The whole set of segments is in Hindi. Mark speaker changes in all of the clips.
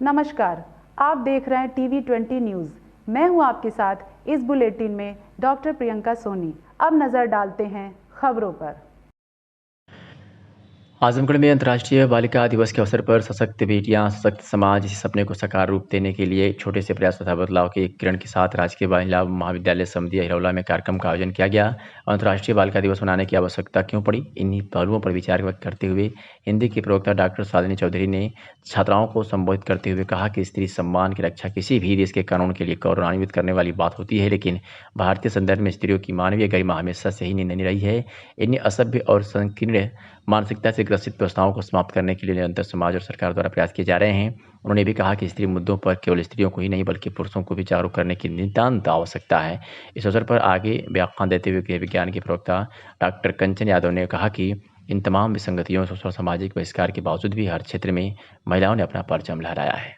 Speaker 1: नमस्कार, आप देख रहे हैं TV20 न्यूज़। मैं हूं आपके साथ इस बुलेटिन में डॉक्टर प्रियंका सोनी। अब नज़र डालते हैं खबरों पर।
Speaker 2: आजमगढ़ में अंतर्राष्ट्रीय बालिका दिवस के अवसर पर सशक्त बेटियां सशक्त समाज इस सपने को साकार रूप देने के लिए एक छोटे से प्रयास तथा बदलाव के एक किरण के साथ राजकीय महिला महाविद्यालय समदिया हिरौला में कार्यक्रम का आयोजन किया गया। अंतर्राष्ट्रीय बालिका दिवस मनाने की आवश्यकता क्यों पड़ी, इन्हीं पहलुओं पर विचार व्यक्त करते हुए हिंदी की प्रवक्ता डॉक्टर शालिनी चौधरी ने छात्राओं को संबोधित करते हुए कहा कि स्त्री सम्मान की रक्षा किसी भी देश के कानून के लिए गौरवान्वित करने वाली बात होती है, लेकिन भारतीय संदर्भ में स्त्रियों की मानवीय गरिमा हमेशा से ही निंदनीय रही है। इन्हें असभ्य और संकीर्ण मानसिकता से ग्रसित व्यवस्थाओं को समाप्त करने के लिए निरंतर समाज और सरकार द्वारा प्रयास किए जा रहे हैं। उन्होंने भी कहा कि स्त्री मुद्दों पर केवल स्त्रियों को ही नहीं बल्कि पुरुषों को भी जागरूक करने की नितांत आवश्यकता है। इस अवसर पर आगे व्याख्यान देते हुए गृह विज्ञान की प्रवक्ता डॉक्टर कंचन यादव ने कहा कि इन तमाम विसंगतियों और सामाजिक बहिष्कार के बावजूद भी हर क्षेत्र में महिलाओं ने अपना परचम लहराया है।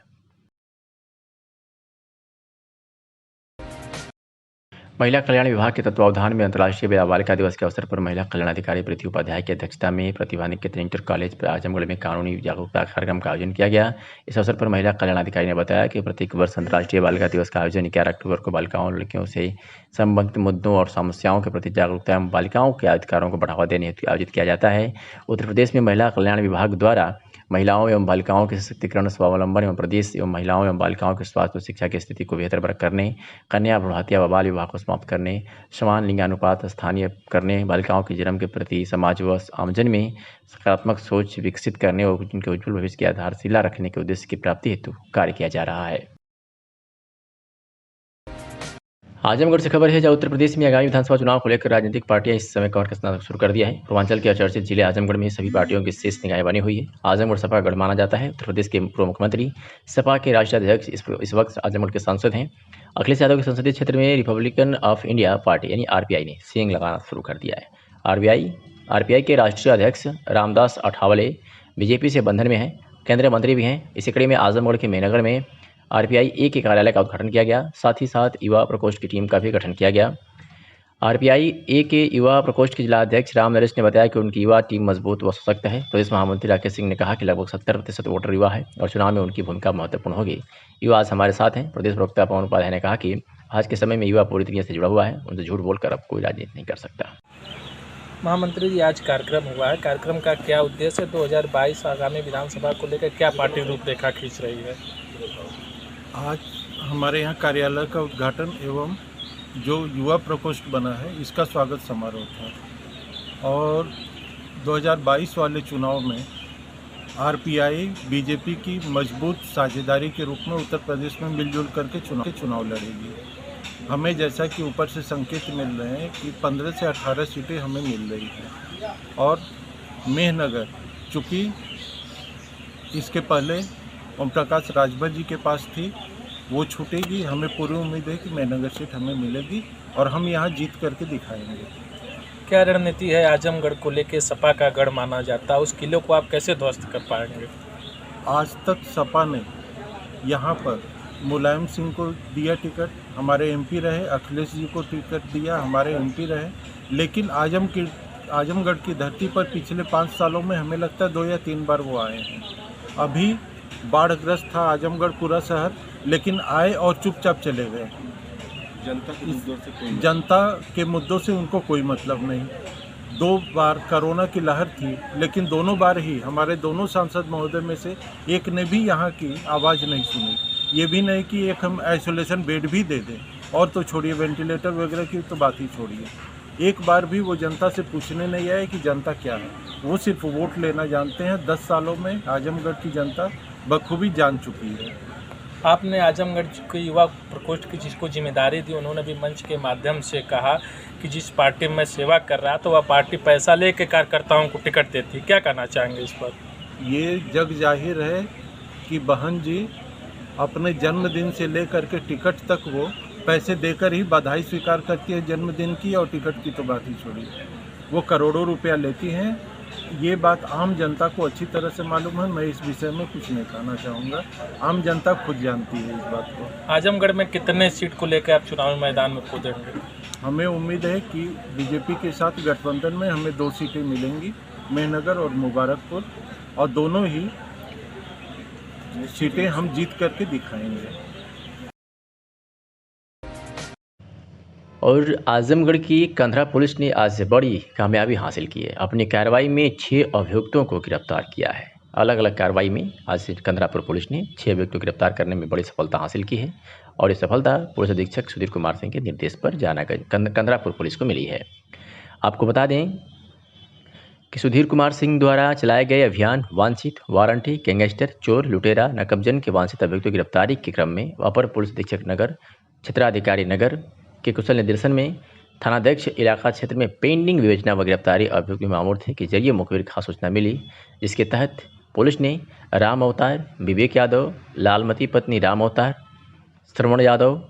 Speaker 2: महिला कल्याण विभाग के तत्वावधान में अंतर्राष्ट्रीय बालिका दिवस के अवसर पर महिला कल्याण अधिकारी प्रीति उपाध्याय की अध्यक्षता में प्रतिभा निकेतन इंटर कॉलेज पर आजमगढ़ में कानूनी जागरूकता कार्यक्रम का आयोजन किया गया। इस अवसर पर महिला कल्याण अधिकारी ने बताया कि प्रत्येक वर्ष अंतर्राष्ट्रीय बालिका दिवस का आयोजन 11 अक्टूबर को बालिकाओं और लड़कियों से संबंधित मुद्दों और समस्याओं के प्रति जागरूकता एवं बालिकाओं के अधिकारों को बढ़ावा देने हेतु आयोजित किया जाता है। उत्तर प्रदेश में महिला कल्याण विभाग द्वारा महिलाओं एवं बालिकाओं के सशक्तिकरण, स्वावलंबन एवं प्रदेश एवं महिलाओं एवं बालिकाओं के स्वास्थ्य और शिक्षा की स्थिति को बेहतर करने, कन्या भ्रूण हत्या व बाल विवाह को समाप्त करने, समान लिंगानुपात स्थानीय करने, बालिकाओं के जन्म के प्रति समाज व आमजन में सकारात्मक सोच विकसित करने और उनके उज्जवल भविष्य की आधारशिला रखने के उद्देश्य की प्राप्ति हेतु कार्य किया जा रहा है। आजमगढ़ से खबर है, जहां उत्तर प्रदेश में आगामी विधानसभा चुनाव को लेकर राजनीतिक पार्टियां इस समय कमर कसना शुरू कर दिया है। पूर्वांचल के चर्चित जिले आजमगढ़ में सभी पार्टियों की शेष निगाहें बनी हुई है। आजमगढ़ सपा गढ़ माना जाता है। उत्तर प्रदेश के पूर्व मुख्यमंत्री, सपा के राष्ट्रीय अध्यक्ष इस वक्त आजमगढ़ के सांसद हैं। अखिलेश यादव के संसदीय क्षेत्र में रिपब्लिकन ऑफ इंडिया पार्टी यानी आरपीआई ने सींग लगाना शुरू कर दिया है। आरपीआई के राष्ट्रीय अध्यक्ष रामदास अठावले बीजेपी से बंधन में हैं, केंद्रीय मंत्री भी हैं। इसी कड़ी में आजमगढ़ के मेहनगर में आरपीआई ए के कार्यालय का उद्घाटन किया गया। साथ ही साथ युवा प्रकोष्ठ की टीम का भी गठन किया गया। आरपीआई ए के युवा प्रकोष्ठ के जिला अध्यक्ष राम नरेश ने बताया कि उनकी युवा टीम मजबूत व सशक्त है। प्रदेश महामंत्री राकेश सिंह ने कहा कि लगभग 70% वोटर युवा है और चुनाव में उनकी भूमिका महत्वपूर्ण होगी। युवा आज हमारे साथ हैं। प्रदेश प्रवक्ता पवन उपाध्याय ने कहा कि आज के समय में युवा पूरी तरीके से जुड़ा हुआ है, उनसे झूठ बोलकर अब कोई राजनीति नहीं कर सकता।
Speaker 3: महामंत्री जी, आज कार्यक्रम हुआ है, कार्यक्रम का क्या उद्देश्य है? 2022 आगामी विधानसभा को लेकर क्या पार्टी रूपरेखा खींच रही है?
Speaker 4: आज हमारे यहाँ कार्यालय का उद्घाटन एवं जो युवा प्रकोष्ठ बना है इसका स्वागत समारोह था और 2022 वाले चुनाव में आरपीआई बीजेपी की मजबूत साझेदारी के रूप में उत्तर प्रदेश में मिलजुल करके चुनाव लड़ेगी। हमें जैसा कि ऊपर से संकेत मिल रहे हैं कि 15 से 18 सीटें हमें मिल रही हैं और मेहनगर, चूँकि इसके पहले ओम प्रकाश राजभर जी के पास थी, वो छूटेगी। हमें पूरी उम्मीद है कि मेहनगर सीट हमें मिलेगी और हम यहाँ जीत करके दिखाएंगे।
Speaker 3: क्या रणनीति है आजमगढ़ को लेकर? सपा का गढ़ माना जाता है, उस किले को आप कैसे ध्वस्त कर पाएंगे?
Speaker 4: आज तक सपा ने यहाँ पर मुलायम सिंह को दिया टिकट, हमारे एमपी रहे, अखिलेश जी को टिकट दिया, हमारे एमपी रहे, लेकिन आजमगढ़ की धरती पर पिछले 5 सालों में हमें लगता है 2 या 3 बार वो आए हैं। अभी बाढ़ग्रस्त था आजमगढ़ पूरा शहर, लेकिन आए और चुपचाप चले गए। जनता के मुद्दों से उनको कोई मतलब नहीं। 2 बार कोरोना की लहर थी, लेकिन दोनों बार ही हमारे दोनों सांसद महोदय में से एक ने भी यहाँ की आवाज़ नहीं सुनी। ये भी नहीं कि एक हम आइसोलेशन बेड भी दे दें, और तो छोड़िए वेंटिलेटर वगैरह की तो बात ही छोड़िए। एक बार भी वो जनता से पूछने नहीं आए कि जनता क्या है, वो सिर्फ वोट लेना जानते हैं। 10 सालों में आजमगढ़ की जनता बखूबी जान चुकी है।
Speaker 3: आपने आजमगढ़ के युवा प्रकोष्ठ की जिसको जिम्मेदारी दी, उन्होंने भी मंच के माध्यम से कहा कि जिस पार्टी में सेवा कर रहा तो वह पार्टी पैसा लेके कार्यकर्ताओं को टिकट देती। क्या कहना चाहेंगे इस पर?
Speaker 4: ये जग जाहिर है कि बहन जी अपने जन्मदिन से लेकर के टिकट तक वो पैसे देकर ही बधाई स्वीकार करती है जन्मदिन की, और टिकट की तो बात ही छोड़िए, वो करोड़ों रुपया लेती हैं। ये बात आम जनता को अच्छी तरह से मालूम है। मैं इस विषय में कुछ नहीं कहना चाहूँगा, आम जनता खुद जानती है इस बात को।
Speaker 3: आजमगढ़ में कितने सीट को लेकर आप चुनावी मैदान में कूदेंगे?
Speaker 4: हमें उम्मीद है कि बीजेपी के साथ गठबंधन में हमें 2 सीटें मिलेंगी, मेहनगर और मुबारकपुर, और दोनों ही सीटें हम जीत करके दिखाएंगे।
Speaker 2: और आजमगढ़ की कंधरा पुलिस ने आज बड़ी कामयाबी हासिल की है। अपनी कार्रवाई में 6 अभियुक्तों को गिरफ्तार किया है। अलग अलग कार्रवाई में आज कंधरापुर पुलिस ने 6 अभियुक्तों को गिरफ्तार करने में बड़ी सफलता हासिल की है और ये सफलता पुलिस अधीक्षक सुधीर कुमार सिंह के निर्देश पर कंधरापुर पुलिस को मिली है। आपको बता दें कि सुधीर कुमार सिंह द्वारा चलाए गए अभियान वांछित, वारंटी, गैंगस्टर, चोर, लुटेरा, नकबजन के वांछित अभियुक्तों की गिरफ्तारी के क्रम में अपर पुलिस अधीक्षक नगर, क्षेत्राधिकारी नगर के कुशल निर्देशन में थानाध्यक्ष इलाका क्षेत्र में पेंडिंग विवेचना व गिरफ्तारी अभियुक्त मामूर थे के जरिए मुखबिर खास सूचना मिली, जिसके तहत पुलिस ने राम अवतार, विवेक यादव, लालमती पत्नी राम अवतार, श्रवण यादव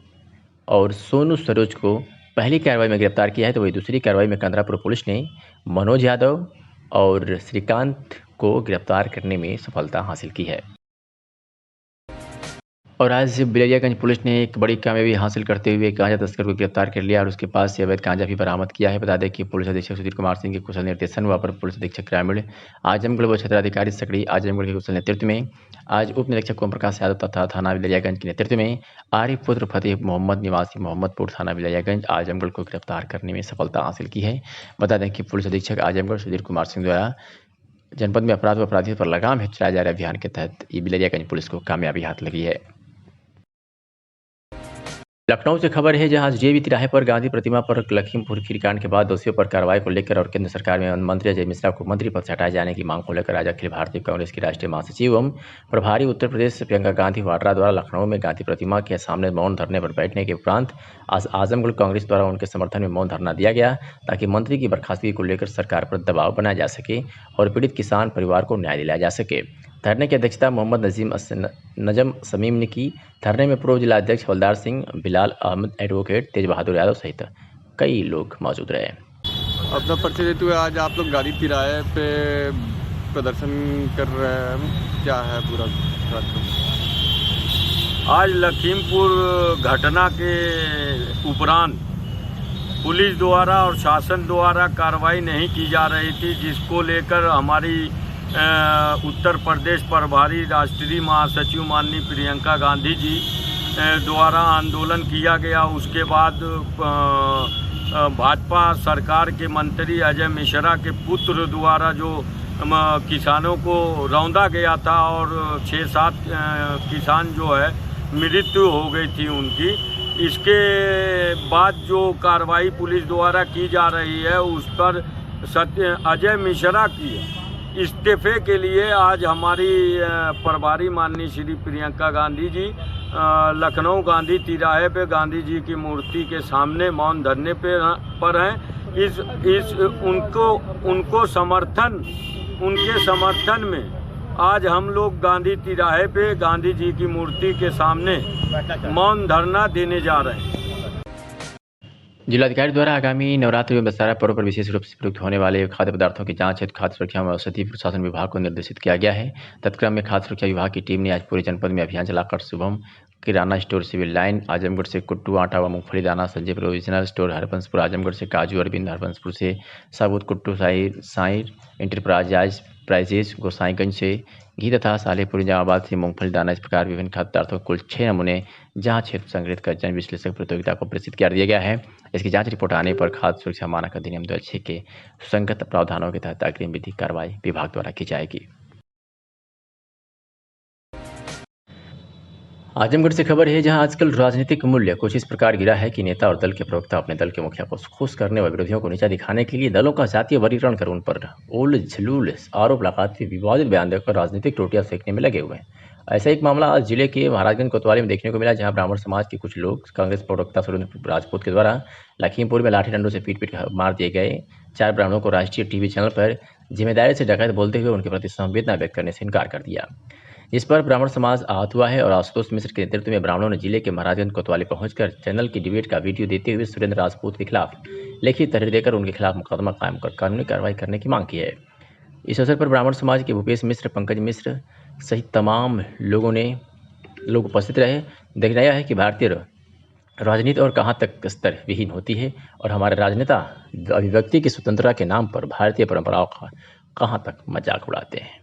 Speaker 2: और सोनू सरोज को पहली कार्रवाई में गिरफ्तार किया है। तो वही दूसरी कार्रवाई में कंधरापुर पुलिस ने मनोज यादव और श्रीकांत को गिरफ्तार करने में सफलता हासिल की है। और आज बिलरियागंज पुलिस ने एक बड़ी कामयाबी हासिल करते हुए गांजा तस्कर को गिरफ्तार कर लिया और उसके पास से अवैध गांजा भी बरामद किया है। बता दें कि पुलिस अधीक्षक सुधीर कुमार सिंह के कुशल निर्देशन व अपर पुलिस अधीक्षक ग्रामीण आजमगढ़ व क्षेत्राधिकारी सकड़ी आजमगढ़ के कुशल नेतृत्व में आज उप निरीक्षक ओम प्रकाश यादव तथा थाना बिलरियागंज के नेतृत्व में आरिफ पुत्र फतेह मोहम्मद निवासी मोहम्मदपुर थाना बिलरियागंज आजमगढ़ को गिरफ्तार करने में सफलता हासिल की है। बता दें कि पुलिस अधीक्षक आजमगढ़ सुधीर कुमार सिंह द्वारा जनपद में अपराध व अपराधियों पर लगाम चलाए जा रहे अभियान के तहत ये बिलरियागंज पुलिस को कामयाबी हाथ लगी है। लखनऊ से खबर है, जहां जेबी तिराहे पर गांधी प्रतिमा पर लखीमपुर खीरीकांड के बाद दोषियों पर कार्रवाई को लेकर और केंद्र सरकार में मंत्री अजय मिश्रा को मंत्री पद से हटाए जाने की मांग को लेकर आज अखिल भारतीय कांग्रेस की राष्ट्रीय महासचिव एवं प्रभारी उत्तर प्रदेश प्रियंका गांधी वाड्रा द्वारा लखनऊ में गांधी प्रतिमा के सामने मौन धरने पर बैठने के उपरांत आज आजमगढ़ कांग्रेस द्वारा उनके समर्थन में मौन धरना दिया गया ताकि मंत्री की बर्खास्तगी को लेकर सरकार पर दबाव बनाया जा सके और पीड़ित किसान परिवार को न्याय दिलाया जा सके। धरने की अध्यक्षता मोहम्मद नजम समीम ने की। धरने में पूर्व जिला अध्यक्ष हवलदार सिंह, बिलाल अहमद, एडवोकेट तेज बहादुर यादव सहित कई लोग मौजूद रहे।
Speaker 5: अपना परिचय देते हुए आज आप लोग गांधी तिराहे पे प्रदर्शन कर रहे हैं, क्या है पूरा?
Speaker 6: आज लखीमपुर घटना के उपरांत पुलिस द्वारा और शासन द्वारा कार्रवाई नहीं की जा रही थी, जिसको लेकर हमारी उत्तर प्रदेश प्रभारी राष्ट्रीय महासचिव माननीय प्रियंका गांधी जी द्वारा आंदोलन किया गया। उसके बाद भाजपा सरकार के मंत्री अजय मिश्रा के पुत्र द्वारा जो किसानों को रौंदा गया था और 6-7 किसान जो है मृत्यु हो गई थी उनकी। इसके बाद जो कार्रवाई पुलिस द्वारा की जा रही है उस पर अजय मिश्रा की इस्तीफे के लिए आज हमारी प्रभारी माननीय श्री प्रियंका गांधी जी लखनऊ गांधी तिराहे पे गांधी जी की मूर्ति के सामने मौन धरने पर हैं। उनके समर्थन में आज हम लोग गांधी तिराहे पे गांधी जी की मूर्ति के सामने मौन धरना देने जा रहे हैं।
Speaker 2: जिलाधिकारी द्वारा आगामी नवरात्रि में दशहरा पर्व पर विशेष रूप से प्रयुक्त होने वाले खाद्य पदार्थों की जांच हेतु खाद्य सुरक्षा एवं औषधि प्रशासन विभाग को निर्देशित किया गया है। तत्क्रम में खाद्य सुरक्षा विभाग की टीम ने आज पूरे जनपद में अभियान चलाकर शुभम किराना स्टोर सिविल लाइन आजमगढ़ से कुट्टू आटा व मूंगफली दाना, संजय प्रोविजनल स्टोर हरबंसपुर आजमगढ़ से काजू अरविंद, हरबंसपुर से साबुत कुट्टू साइर इंटरप्राइजेज गोसाईगंज से घी तथा सालेपुर निजामाबाद से मूंगफली दाना, इस प्रकार विभिन्न खाद्य पदार्थों कुल 6 नमूने जांच क्षेत्र संग्रहित कर जन विश्लेषक प्रतियोगिता को प्रसिद्ध कर दिया गया है। इसकी जांच रिपोर्ट आने पर खाद्य सुरक्षा मानक अधिनियम 2006 के सुसंगत प्रावधानों के तहत अग्रिम विधिक कार्रवाई विभाग द्वारा की जाएगी। आजमगढ़ से खबर है, जहां आजकल राजनीतिक मूल्य कुछ इस प्रकार गिरा है कि नेता और दल के प्रवक्ता अपने दल के मुखिया को खुश करने व विरोधियों को नीचा दिखाने के लिए दलों का जातीय वर्गीकरण कर उन पर ओल झलूल आरोप लगाते विवादित बयान देकर राजनीतिक रोटियां सेकने में लगे हुए हैं। ऐसा एक मामला आज जिले के महाराजगंज कोतवाली में देखने को मिला, जहां ब्राह्मण समाज के कुछ लोग कांग्रेस प्रवक्ता सुरेंद्र राजपूत के द्वारा लखीमपुर में लाठी डंडों से पीट मार दिए गए 4 ब्राह्मणों को राष्ट्रीय टीवी चैनल पर जिम्मेदारी से डकैत बोलते हुए उनके प्रति संवेदना व्यक्त करने से इनकार कर दिया। इस पर ब्राह्मण समाज आहत हुआ है और आशुतोष मिश्र के नेतृत्व में ब्राह्मणों ने जिले के महाराजगंज कोतवाली पहुंचकर चैनल की डिबेट का वीडियो देते हुए सुरेंद्र राजपूत के खिलाफ लिखित तहरीर देकर उनके खिलाफ मुकदमा कायम कर कानूनी कार्रवाई करने की मांग की है। इस अवसर पर ब्राह्मण समाज के भूपेश मिश्र, पंकज मिश्र सहित तमाम लोग उपस्थित रहे। देखना यह है कि भारतीय राजनीति और कहां तक स्तर विहीन होती है और हमारे राजनेता अभिव्यक्ति की स्वतंत्रता के नाम पर भारतीय परंपराओं का कहां तक मजाक उड़ाते हैं।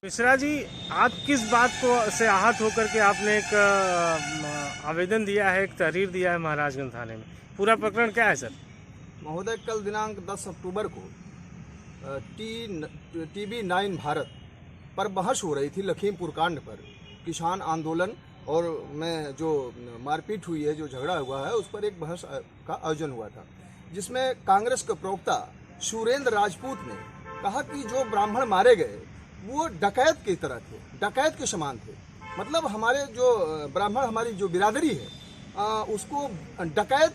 Speaker 7: मिश्रा जी, आप किस बात को से आहत होकर के आपने एक आवेदन दिया है, एक तहरीर दिया है महाराजगंज थाने में? पूरा प्रकरण क्या है सर?
Speaker 8: महोदय, कल दिनांक 10 अक्टूबर को TV9 भारत पर बहस हो रही थी लखीमपुर कांड पर, किसान आंदोलन और में जो मारपीट हुई है, जो झगड़ा हुआ है, उस पर एक बहस का आयोजन हुआ था, जिसमें कांग्रेस के प्रवक्ता सुरेंद्र राजपूत ने कहा कि जो ब्राह्मण मारे गए वो डकैत की तरह थे, डकैत के समान थे। मतलब हमारे जो ब्राह्मण, हमारी जो बिरादरी है उसको डकैत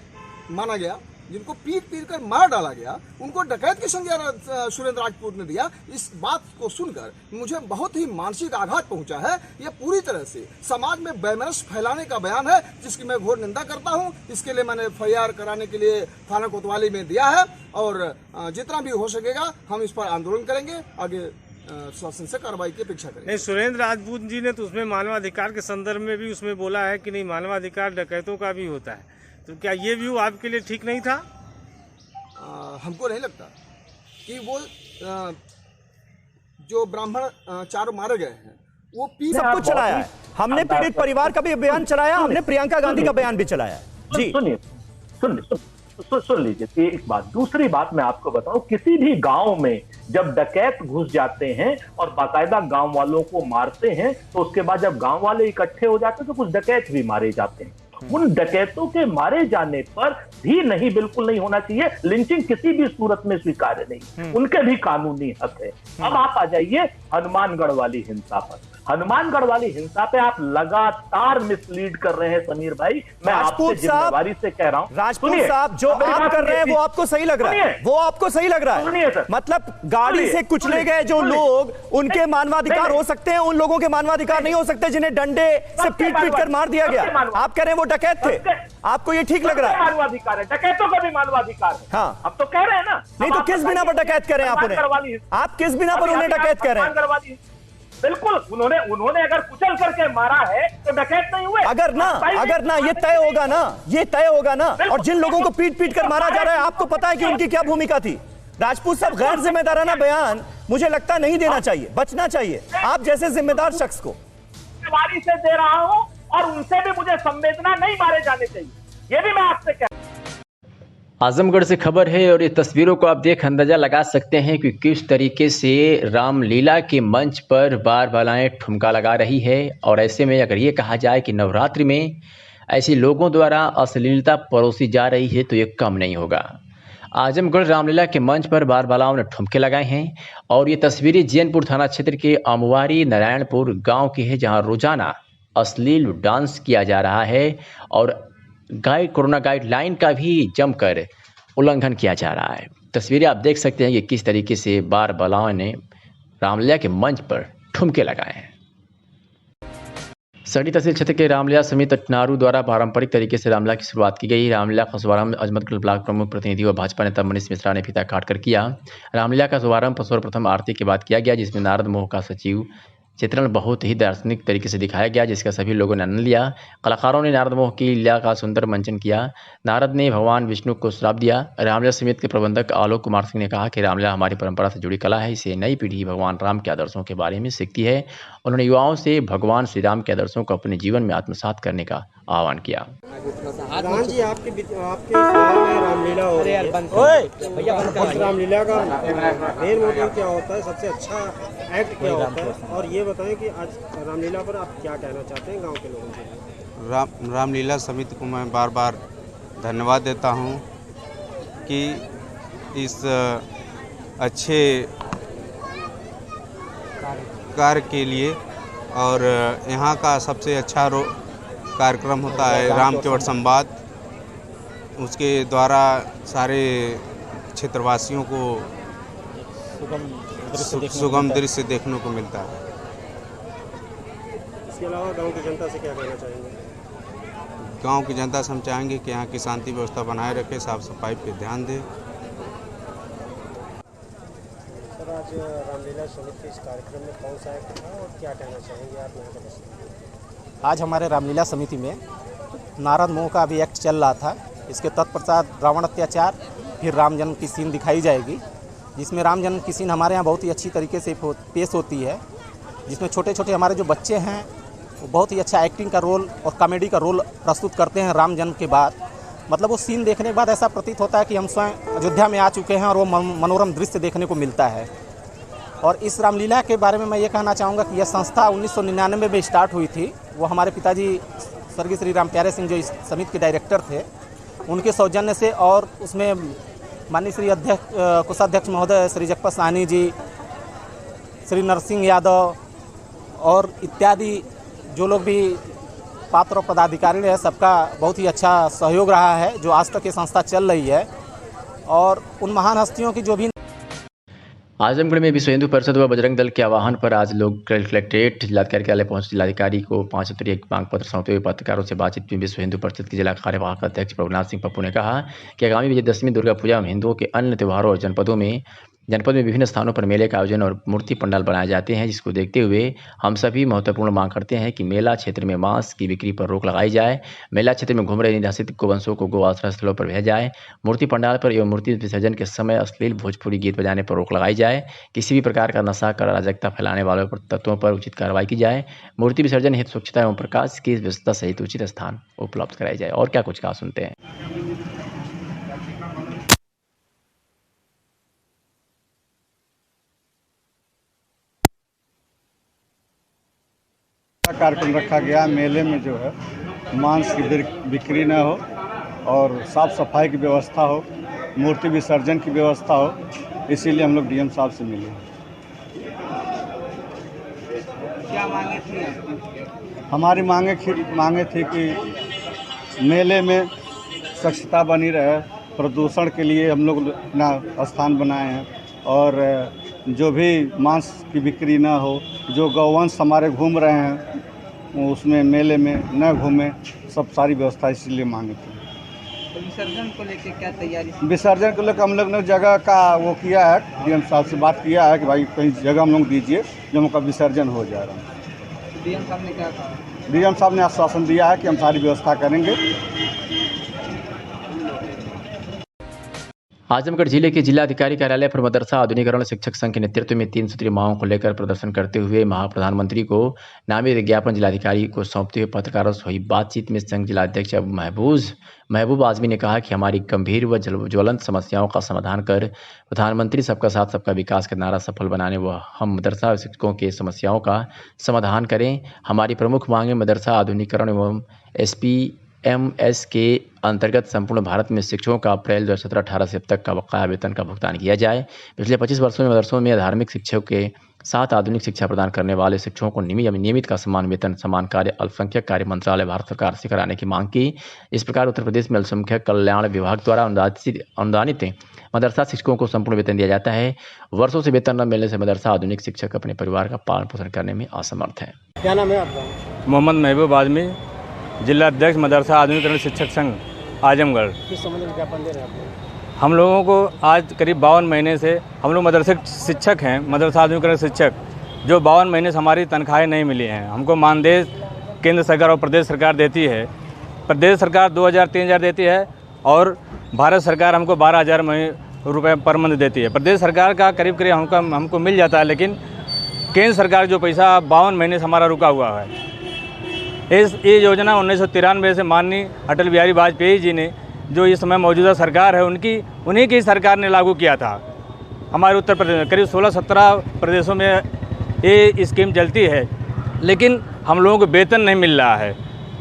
Speaker 8: माना गया, जिनको पीट कर मार डाला गया, उनको डकैत की संज्ञा सुरेंद्र राजपूत ने दिया। इस बात को सुनकर मुझे बहुत ही मानसिक आघात पहुंचा है। यह पूरी तरह से समाज में वैमनस्य फैलाने का बयान है, जिसकी मैं घोर निंदा करता हूं। इसके लिए मैंने FIR कराने के लिए थाना कोतवाली में दिया है और जितना भी हो सकेगा हम इस पर आंदोलन करेंगे, आगे शासन से कार्रवाई की अपेक्षा करेंगे।
Speaker 7: नहीं, सुरेंद्र राजपूत जी ने तो उसमें मानवाधिकार के संदर्भ में भी उसमें बोला है कि नहीं, मानवाधिकार डकैतों का भी होता है। तो क्या ये व्यू आपके लिए ठीक नहीं था?
Speaker 8: हमको नहीं लगता कि वो जो ब्राह्मण चारों मारे गए हैं वो पीट
Speaker 9: सबको चलाया है। हमने पीड़ित परिवार का भी बयान चलाया, हमने प्रियंका गांधी का बयान भी चलाया जी।
Speaker 10: सुन लीजिए एक बात। दूसरी बात मैं आपको बताऊं, किसी भी गांव में जब डकैत घुस जाते हैं और बाकायदा गांव वालों को मारते हैं, तो उसके बाद जब गांव वाले इकट्ठे हो जाते हैं तो कुछ डकैत भी मारे जाते हैं। उन डकैतों के मारे जाने पर भी नहीं, बिल्कुल नहीं होना चाहिए। लिंचिंग किसी भी सूरत में स्वीकार्य नहीं, उनके भी कानूनी हक है। अब आप आ जाइए हनुमानगढ़ वाली हिंसा पर। हनुमानगढ़ वाली हिंसा पे आप लगातार मिसलीड कर रहे हैं समीर भाई, मैं आपसे जिम्मेवारी से कह रहा हूं।
Speaker 9: राजपूत साहब, जो आप कर रहे हैं वो आपको सही लग रहा है, वो आपको सही लग रहा है। मतलब गाड़ी से कुचले गए जो लोग, उनके मानवाधिकार हो सकते हैं, उन लोगों के मानवाधिकार नहीं हो सकते जिन्हें डंडे से पीट कर मार दिया गया। आप कह रहे हैं वो डकैत थे, आपको ये ठीक लग रहा है?
Speaker 10: मानवाधिकार है, डकैतों का भी मानवाधिकार है।
Speaker 9: हाँ,
Speaker 10: अब तो कह रहे हैं ना।
Speaker 9: नहीं तो किस बिना पर डकैत कर रहे हैं आप उन्हें? आप किस बिना पर उन्हें डकैत कर रहे हैं?
Speaker 10: बिल्कुल, उन्होंने अगर कुचल करके मारा है तो डकैत नहीं हुए।
Speaker 9: अगर ना ये तय होगा ना, और जिन लोगों को पीट कर मारा जा रहा है, आपको पता है कि उनकी क्या भूमिका थी? राजपूत साहब, गैर जिम्मेदाराना बयान मुझे लगता नहीं देना चाहिए, बचना चाहिए आप जैसे जिम्मेदार शख्स को।
Speaker 10: जिम्मेदारी से दे रहा हूं और उनसे भी मुझे संवेदना नहीं मारे जाने चाहिए, ये भी मैं आपसे कह।
Speaker 2: आजमगढ़ से खबर है और ये तस्वीरों को आप देख अंदाजा लगा सकते हैं कि किस तरीके से रामलीला के मंच पर बारबालाएं ठुमका लगा रही है। और ऐसे में अगर ये कहा जाए कि नवरात्रि में ऐसे लोगों द्वारा अश्लीलता परोसी जा रही है तो ये कम नहीं होगा। आजमगढ़ रामलीला के मंच पर बारबालाओं ने ठुमके लगाए हैं और ये तस्वीरें जैनपुर थाना क्षेत्र के अमवारी नारायणपुर गाँव की है, जहाँ रोजाना अश्लील डांस किया जा रहा है और कोरोना गाइडलाइन का भी जमकर उल्लंघन किया जा रहा है। तस्वीरें आप देख सकते हैं कि किस तरीके से बारबालाओं ने रामलीला के मंच पर ठुमके लगाए हैं। सड़ी तहसील क्षेत्र के रामलीला समिति टनारू द्वारा पारंपरिक तरीके से रामलीला की शुरुआत की गई। रामलीला का शुभारंभ अजमगढ़ ब्लॉक प्रमुख प्रतिनिधि व भाजपा नेता मनीष मिश्रा ने फीता काटकर किया। रामलीला का शुभारंभ सर्वप्रथम आरती के बाद किया गया, जिसमें नारद मोह का सचिव चित्रण बहुत ही दार्शनिक तरीके से दिखाया गया, जिसका सभी लोगों ने आनंद लिया। कलाकारों ने नारद मोह की लीला का सुंदर मंचन किया। नारद ने भगवान विष्णु को श्राप दिया। रामलीला समिति के प्रबंधक आलोक कुमार सिंह ने कहा कि रामलीला हमारी परंपरा से जुड़ी कला है, इसे नई पीढ़ी भगवान राम के आदर्शों के बारे में सीखती है। उन्होंने युवाओं से भगवान श्री राम के आदर्शों को अपने जीवन में आत्मसात करने का आह्वान किया।
Speaker 7: जी, आपके रामलीला हो रही है, रामलीला का मेन मोटिव क्या होता है, सबसे अच्छा एक्ट क्या होता है, और ये बताएं कि आज रामलीला पर आप क्या कहना चाहते हैं गांव के लोगों से?
Speaker 11: रामलीला समिति को मैं बार बार धन्यवाद देता हूं कि इस अच्छे कार्य के लिए, और यहाँ का सबसे अच्छा कार्यक्रम होता है राम केवट संवाद। उसके द्वारा सारे क्षेत्रवासियों को सुगम दृश्य देखने को मिलता है।
Speaker 7: इसके अलावा गांव की जनता से क्या कहना चाहेंगे?
Speaker 11: गांव की जनता से हम चाहेंगे कि यहाँ की शांति व्यवस्था बनाए रखे, साफ सफाई पे ध्यान दें।
Speaker 7: सर, आज रामलीला समिति के इस कार्यक्रम में कौन सा एक्ट था और क्या कहना चाहेंगे आप यहाँ का?
Speaker 12: आज हमारे रामलीला समिति में नारद मोह का भी एक्ट चल रहा था। इसके तत्पश्चात रावण अत्याचार, फिर राम जन्म की सीन दिखाई जाएगी, जिसमें राम जन्म की सीन हमारे यहाँ बहुत ही अच्छी तरीके से पेश होती है। जिसमें छोटे छोटे हमारे जो बच्चे हैं वो बहुत ही अच्छा एक्टिंग का रोल और कॉमेडी का रोल प्रस्तुत करते हैं राम जन्म के बाद। मतलब वो सीन देखने के बाद ऐसा प्रतीत होता है कि हम स्वयं अयोध्या में आ चुके हैं और वो मनोरम दृश्य देखने को मिलता है। और इस रामलीला के बारे में मैं ये कहना चाहूँगा कि यह संस्था 1999 में स्टार्ट हुई थी। वो हमारे पिताजी स्वर्गीय श्री राम प्यारे सिंह जो इस समिति के डायरेक्टर थे, उनके सौजन्य से, और उसमें माननीय श्री कोषाध्यक्ष महोदय श्री जगपत साहनी जी, श्री नरसिंह यादव और इत्यादि जो लोग भी पात्र और पदाधिकारी है, सबका बहुत ही अच्छा सहयोग रहा है जो आज तक ये संस्था चल रही है। और उन महान हस्तियों की जो भी
Speaker 2: आजमगढ़ में विश्व हिंदू परिषद व बजरंग दल के आह्वान पर आज लोग कलेक्ट्रेट जिलाधिकारी कार्यालय पहुंच जिलाधिकारी को 5 सूत्रीय मांग पत्र सौंपते हुए पत्रकारों से बातचीत में विश्व हिंदू परिषद के जिला कार्यवाहक अध्यक्ष प्रभुनाथ सिंह पप्पू ने कहा कि आगामी विजयदशमी दुर्गा पूजा एवं हिंदुओं के अन्य त्योहारों और जनपद में विभिन्न स्थानों पर मेले का आयोजन और मूर्ति पंडाल बनाए जाते हैं, जिसको देखते हुए हम सभी महत्वपूर्ण मांग करते हैं कि मेला क्षेत्र में मांस की बिक्री पर रोक लगाई जाए, मेला क्षेत्र में घूम रहे निराश्रित गोवंशों को गो आश्रय स्थलों पर भेजा जाए, मूर्ति पंडाल पर एवं मूर्ति विसर्जन के समय अश्लील भोजपुरी गीत बजाने पर रोक लगाई जाए, किसी भी प्रकार का नशा कर अराजकता फैलाने वालों पर तत्वों पर उचित कार्रवाई की जाए, मूर्ति विसर्जन हेतु स्वच्छता एवं प्रकाश की व्यवस्था सहित उचित स्थान उपलब्ध कराई जाए। और क्या कुछ कहा सुनते हैं।
Speaker 13: कार्यक्रम रखा गया मेले में जो है मांस की बिक्री न हो और साफ सफाई की व्यवस्था हो, मूर्ति विसर्जन की व्यवस्था हो, इसीलिए हम लोग डीएम साहब से मिले।
Speaker 7: क्या मांगे थी आपकी?
Speaker 13: हमारी मांगे थी कि मेले में स्वच्छता बनी रहे, प्रदूषण के लिए हम लोग अपना स्थान बनाए हैं, और जो भी मांस की बिक्री ना हो, जो गौवंश हमारे घूम रहे हैं उसमें मेले में न घूमें, सब सारी व्यवस्था इसलिए मांगी थी।
Speaker 7: तो विसर्जन को लेकर क्या तैयारी?
Speaker 13: विसर्जन को लेकर हम लोग ने जगह का वो किया है, डीएम साहब से बात किया है कि भाई कहीं जगह हम लोग दीजिए जो उनका विसर्जन हो जा रहा है।
Speaker 7: डीएम साहब ने क्या कहा?
Speaker 13: डीएम साहब ने आश्वासन दिया है कि हम सारी व्यवस्था करेंगे।
Speaker 2: आजमगढ़ जिले के जिलाधिकारी कार्यालय पर मदरसा आधुनिकीकरण शिक्षक संघ के नेतृत्व में 3 सूत्रीय मांगों को लेकर प्रदर्शन करते हुए महाप्रधानमंत्री को नामी विज्ञापन जिलाधिकारी को सौंपते हुए पत्रकारों से हुई बातचीत में संघ जिलाध्यक्ष महबूब आजमी ने कहा कि हमारी गंभीर व ज्वलंत समस्याओं का समाधान कर प्रधानमंत्री सबका साथ सबका विकास का नारा सफल बनाने व हम मदरसा शिक्षकों के समस्याओं का समाधान करें। हमारी प्रमुख मांगें मदरसा आधुनिकीकरण एवं SPMS के अंतर्गत संपूर्ण भारत में शिक्षकों का अप्रैल 2017-18 से अब तक का बकाया वेतन का भुगतान किया जाए। पिछले 25 वर्षों में मदरसों में धार्मिक शिक्षकों के साथ आधुनिक शिक्षा प्रदान करने वाले शिक्षकों को नियमित का समान वेतन समान कार्य अल्पसंख्यक कार्य मंत्रालय भारत सरकार से कराने की मांग की। इस प्रकार उत्तर प्रदेश में अल्पसंख्यक कल्याण विभाग द्वारा अनुदानित मदरसा शिक्षकों को संपूर्ण वेतन दिया जाता है। वर्षों से वेतन न मिलने से मदरसा आधुनिक शिक्षक अपने परिवार का पालन पोषण करने में असमर्थ है।
Speaker 7: क्या नाम है आपका?
Speaker 14: मोहम्मद महबूब आजमी, जिलाध्यक्ष मदरसा आधुनिकीकरण शिक्षक संघ आजमगढ़।
Speaker 7: किस संबंध में ज्ञापन दे रहे हैं आप?
Speaker 14: हम लोगों को आज करीब 52 महीने से हम लोग मदरसा शिक्षक हैं, मदरसा आधुनिकीकरण शिक्षक, जो 52 महीने से हमारी तनख्वाहें नहीं मिली हैं। हमको मानदेय केंद्र सरकार और प्रदेश सरकार देती है। प्रदेश सरकार 2000-3000 देती है और भारत सरकार हमको 12,000 रुपये पर मंथ देती है। प्रदेश सरकार का करीब हमको मिल जाता है, लेकिन केंद्र सरकार जो पैसा 52 महीने से हमारा रुका हुआ है। ये योजना 1993 से माननीय अटल बिहारी वाजपेयी जी ने, जो इस समय मौजूदा सरकार है, उन्हीं की सरकार ने लागू किया था। हमारे उत्तर प्रदेश में करीब 16-17 प्रदेशों में ये स्कीम चलती है, लेकिन हम लोगों को वेतन नहीं मिल रहा है।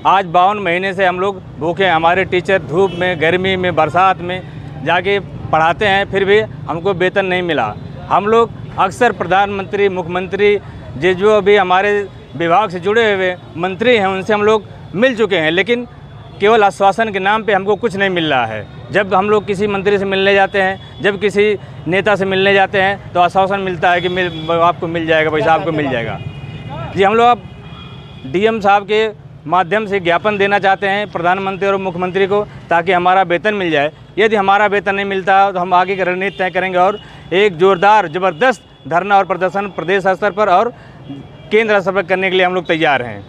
Speaker 14: आज 52 महीने से हम लोग भूखे हैं। हमारे टीचर धूप में, गर्मी में, बरसात में जाके पढ़ाते हैं, फिर भी हमको वेतन नहीं मिला। हम लोग अक्सर प्रधानमंत्री, मुख्यमंत्री, जो भी हमारे विभाग से जुड़े हुए मंत्री हैं, उनसे हम लोग मिल चुके हैं, लेकिन केवल आश्वासन के नाम पे हमको कुछ नहीं मिल रहा है। जब हम लोग किसी मंत्री से मिलने जाते हैं, जब किसी नेता से मिलने जाते हैं, तो आश्वासन मिलता है कि आपको मिल जाएगा, पैसा आपको मिल जाएगा। जी, हम लोग अब डीएम साहब के माध्यम से ज्ञापन देना चाहते हैं प्रधानमंत्री और मुख्यमंत्री को, ताकि हमारा वेतन मिल जाए। यदि हमारा वेतन नहीं मिलता तो हम आगे की रणनीति तय करेंगे और एक जोरदार ज़बरदस्त धरना और प्रदर्शन प्रदेश स्तर पर और केंद्र स्तर पर करने के लिए हम लोग तैयार हैं।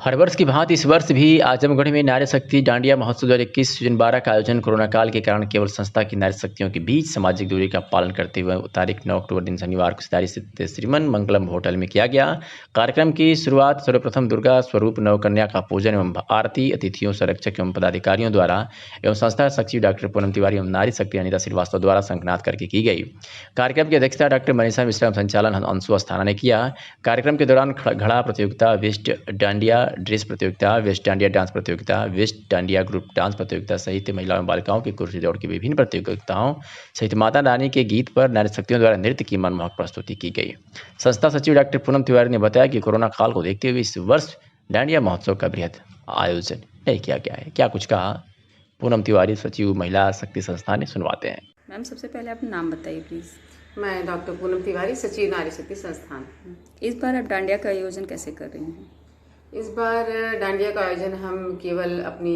Speaker 2: हर वर्ष की भांति इस वर्ष भी आजमगढ़ में नारी शक्ति डांडिया महोत्सव 2021 सीजन 12 का आयोजन कोरोना काल के कारण केवल संस्था की नारी शक्तियों के बीच सामाजिक दूरी का पालन करते हुए तारीख 9 अक्टूबर दिन शनिवार को सितारी स्थित श्रीमन मंगलम होटल में किया गया। कार्यक्रम की शुरुआत सर्वप्रथम दुर्गा स्वरूप नवकन्या का पूजन एवं आरती अतिथियों संरक्षक एवं पदाधिकारियों द्वारा एवं संस्था सचिव डॉक्टर पूनम तिवारी एवं नारी शक्ति अनिता श्रीवास्तव द्वारा शंखनाद करके की गई। कार्यक्रम की अध्यक्षता डॉक्टर मनीषा मिश्रा एवं संचालन अंशु अस्थाना ने किया। कार्यक्रम के दौरान घड़ा प्रतियोगिता, वेस्ट डांडिया ड्रेस प्रतियोगिता, वेस्ट डांडिया डांस प्रतियोगिता, वेस्ट डांडिया ग्रुप डांस प्रतियोगिता सहित महिलाओं एवं बालिकाओं की कुर्सी दौड़ की विभिन्न प्रतियोगिताओं सहित माता रानी के गीत पर नारी शक्तियों द्वारा नृत्य की मनमोहक प्रस्तुति की गई। संस्था सचिव डॉक्टर पूनम तिवारी ने बताया कि कोरोना काल को देखते हुए इस वर्ष डांडिया महोत्सव का बृहद आयोजन नहीं किया गया है। क्या कुछ कहा पूनम तिवारी, सचिव महिला शक्ति संस्था ने, सुनवाते हैं।
Speaker 15: मैम, सबसे पहले अपना नाम बताइए प्लीज़।
Speaker 16: मैं डॉक्टर पूनम तिवारी, सचिव नारी शक्ति संस्थान।
Speaker 15: इस बार आप डांडिया का आयोजन कैसे कर रही हैं?
Speaker 16: इस बार डांडिया का आयोजन हम केवल अपनी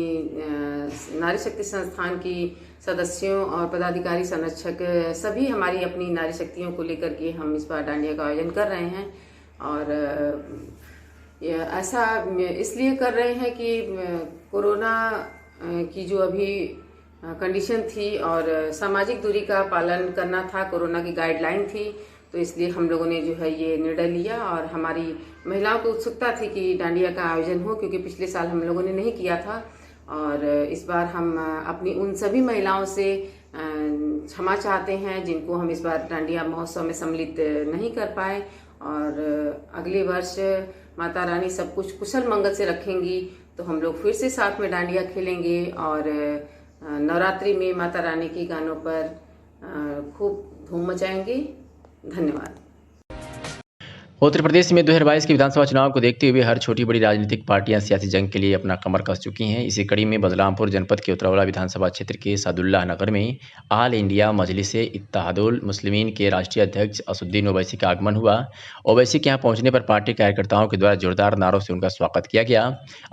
Speaker 16: नारी शक्ति संस्थान की सदस्यों और पदाधिकारी संरक्षक सभी हमारी अपनी नारी शक्तियों को लेकर के हम इस बार डांडिया का आयोजन कर रहे हैं। और ऐसा इसलिए कर रहे हैं कि कोरोना की जो अभी कंडीशन थी और सामाजिक दूरी का पालन करना था, कोरोना की गाइडलाइन थी, तो इसलिए हम लोगों ने जो है ये निर्णय लिया। और हमारी महिलाओं को उत्सुकता थी कि डांडिया का आयोजन हो, क्योंकि पिछले साल हम लोगों ने नहीं किया था। और इस बार हम अपनी उन सभी महिलाओं से क्षमा चाहते हैं जिनको हम इस बार डांडिया महोत्सव में सम्मिलित नहीं कर पाए। और अगले वर्ष माता रानी सब कुछ कुशल मंगल से रखेंगी तो हम लोग फिर से साथ में डांडिया खेलेंगे और नवरात्रि में माता रानी के गानों पर खूब धूम मचाएंगे। धन्यवाद।
Speaker 2: उत्तर प्रदेश में 2022 के विधानसभा चुनाव को देखते हुए हर छोटी बड़ी राजनीतिक पार्टियां सियासी जंग के लिए अपना कमर कस चुकी हैं। इसी कड़ी में बलरामपुर जनपद के उतरौला विधानसभा क्षेत्र के सादुल्लाह नगर में आल इंडिया मजलिस इत्तेहादुल मुस्लिमीन के राष्ट्रीय अध्यक्ष असुद्दीन ओवैसी का आगमन हुआ। ओवैसी के यहाँ पहुंचने पर पार्टी कार्यकर्ताओं के द्वारा जोरदार नारों से उनका स्वागत किया गया।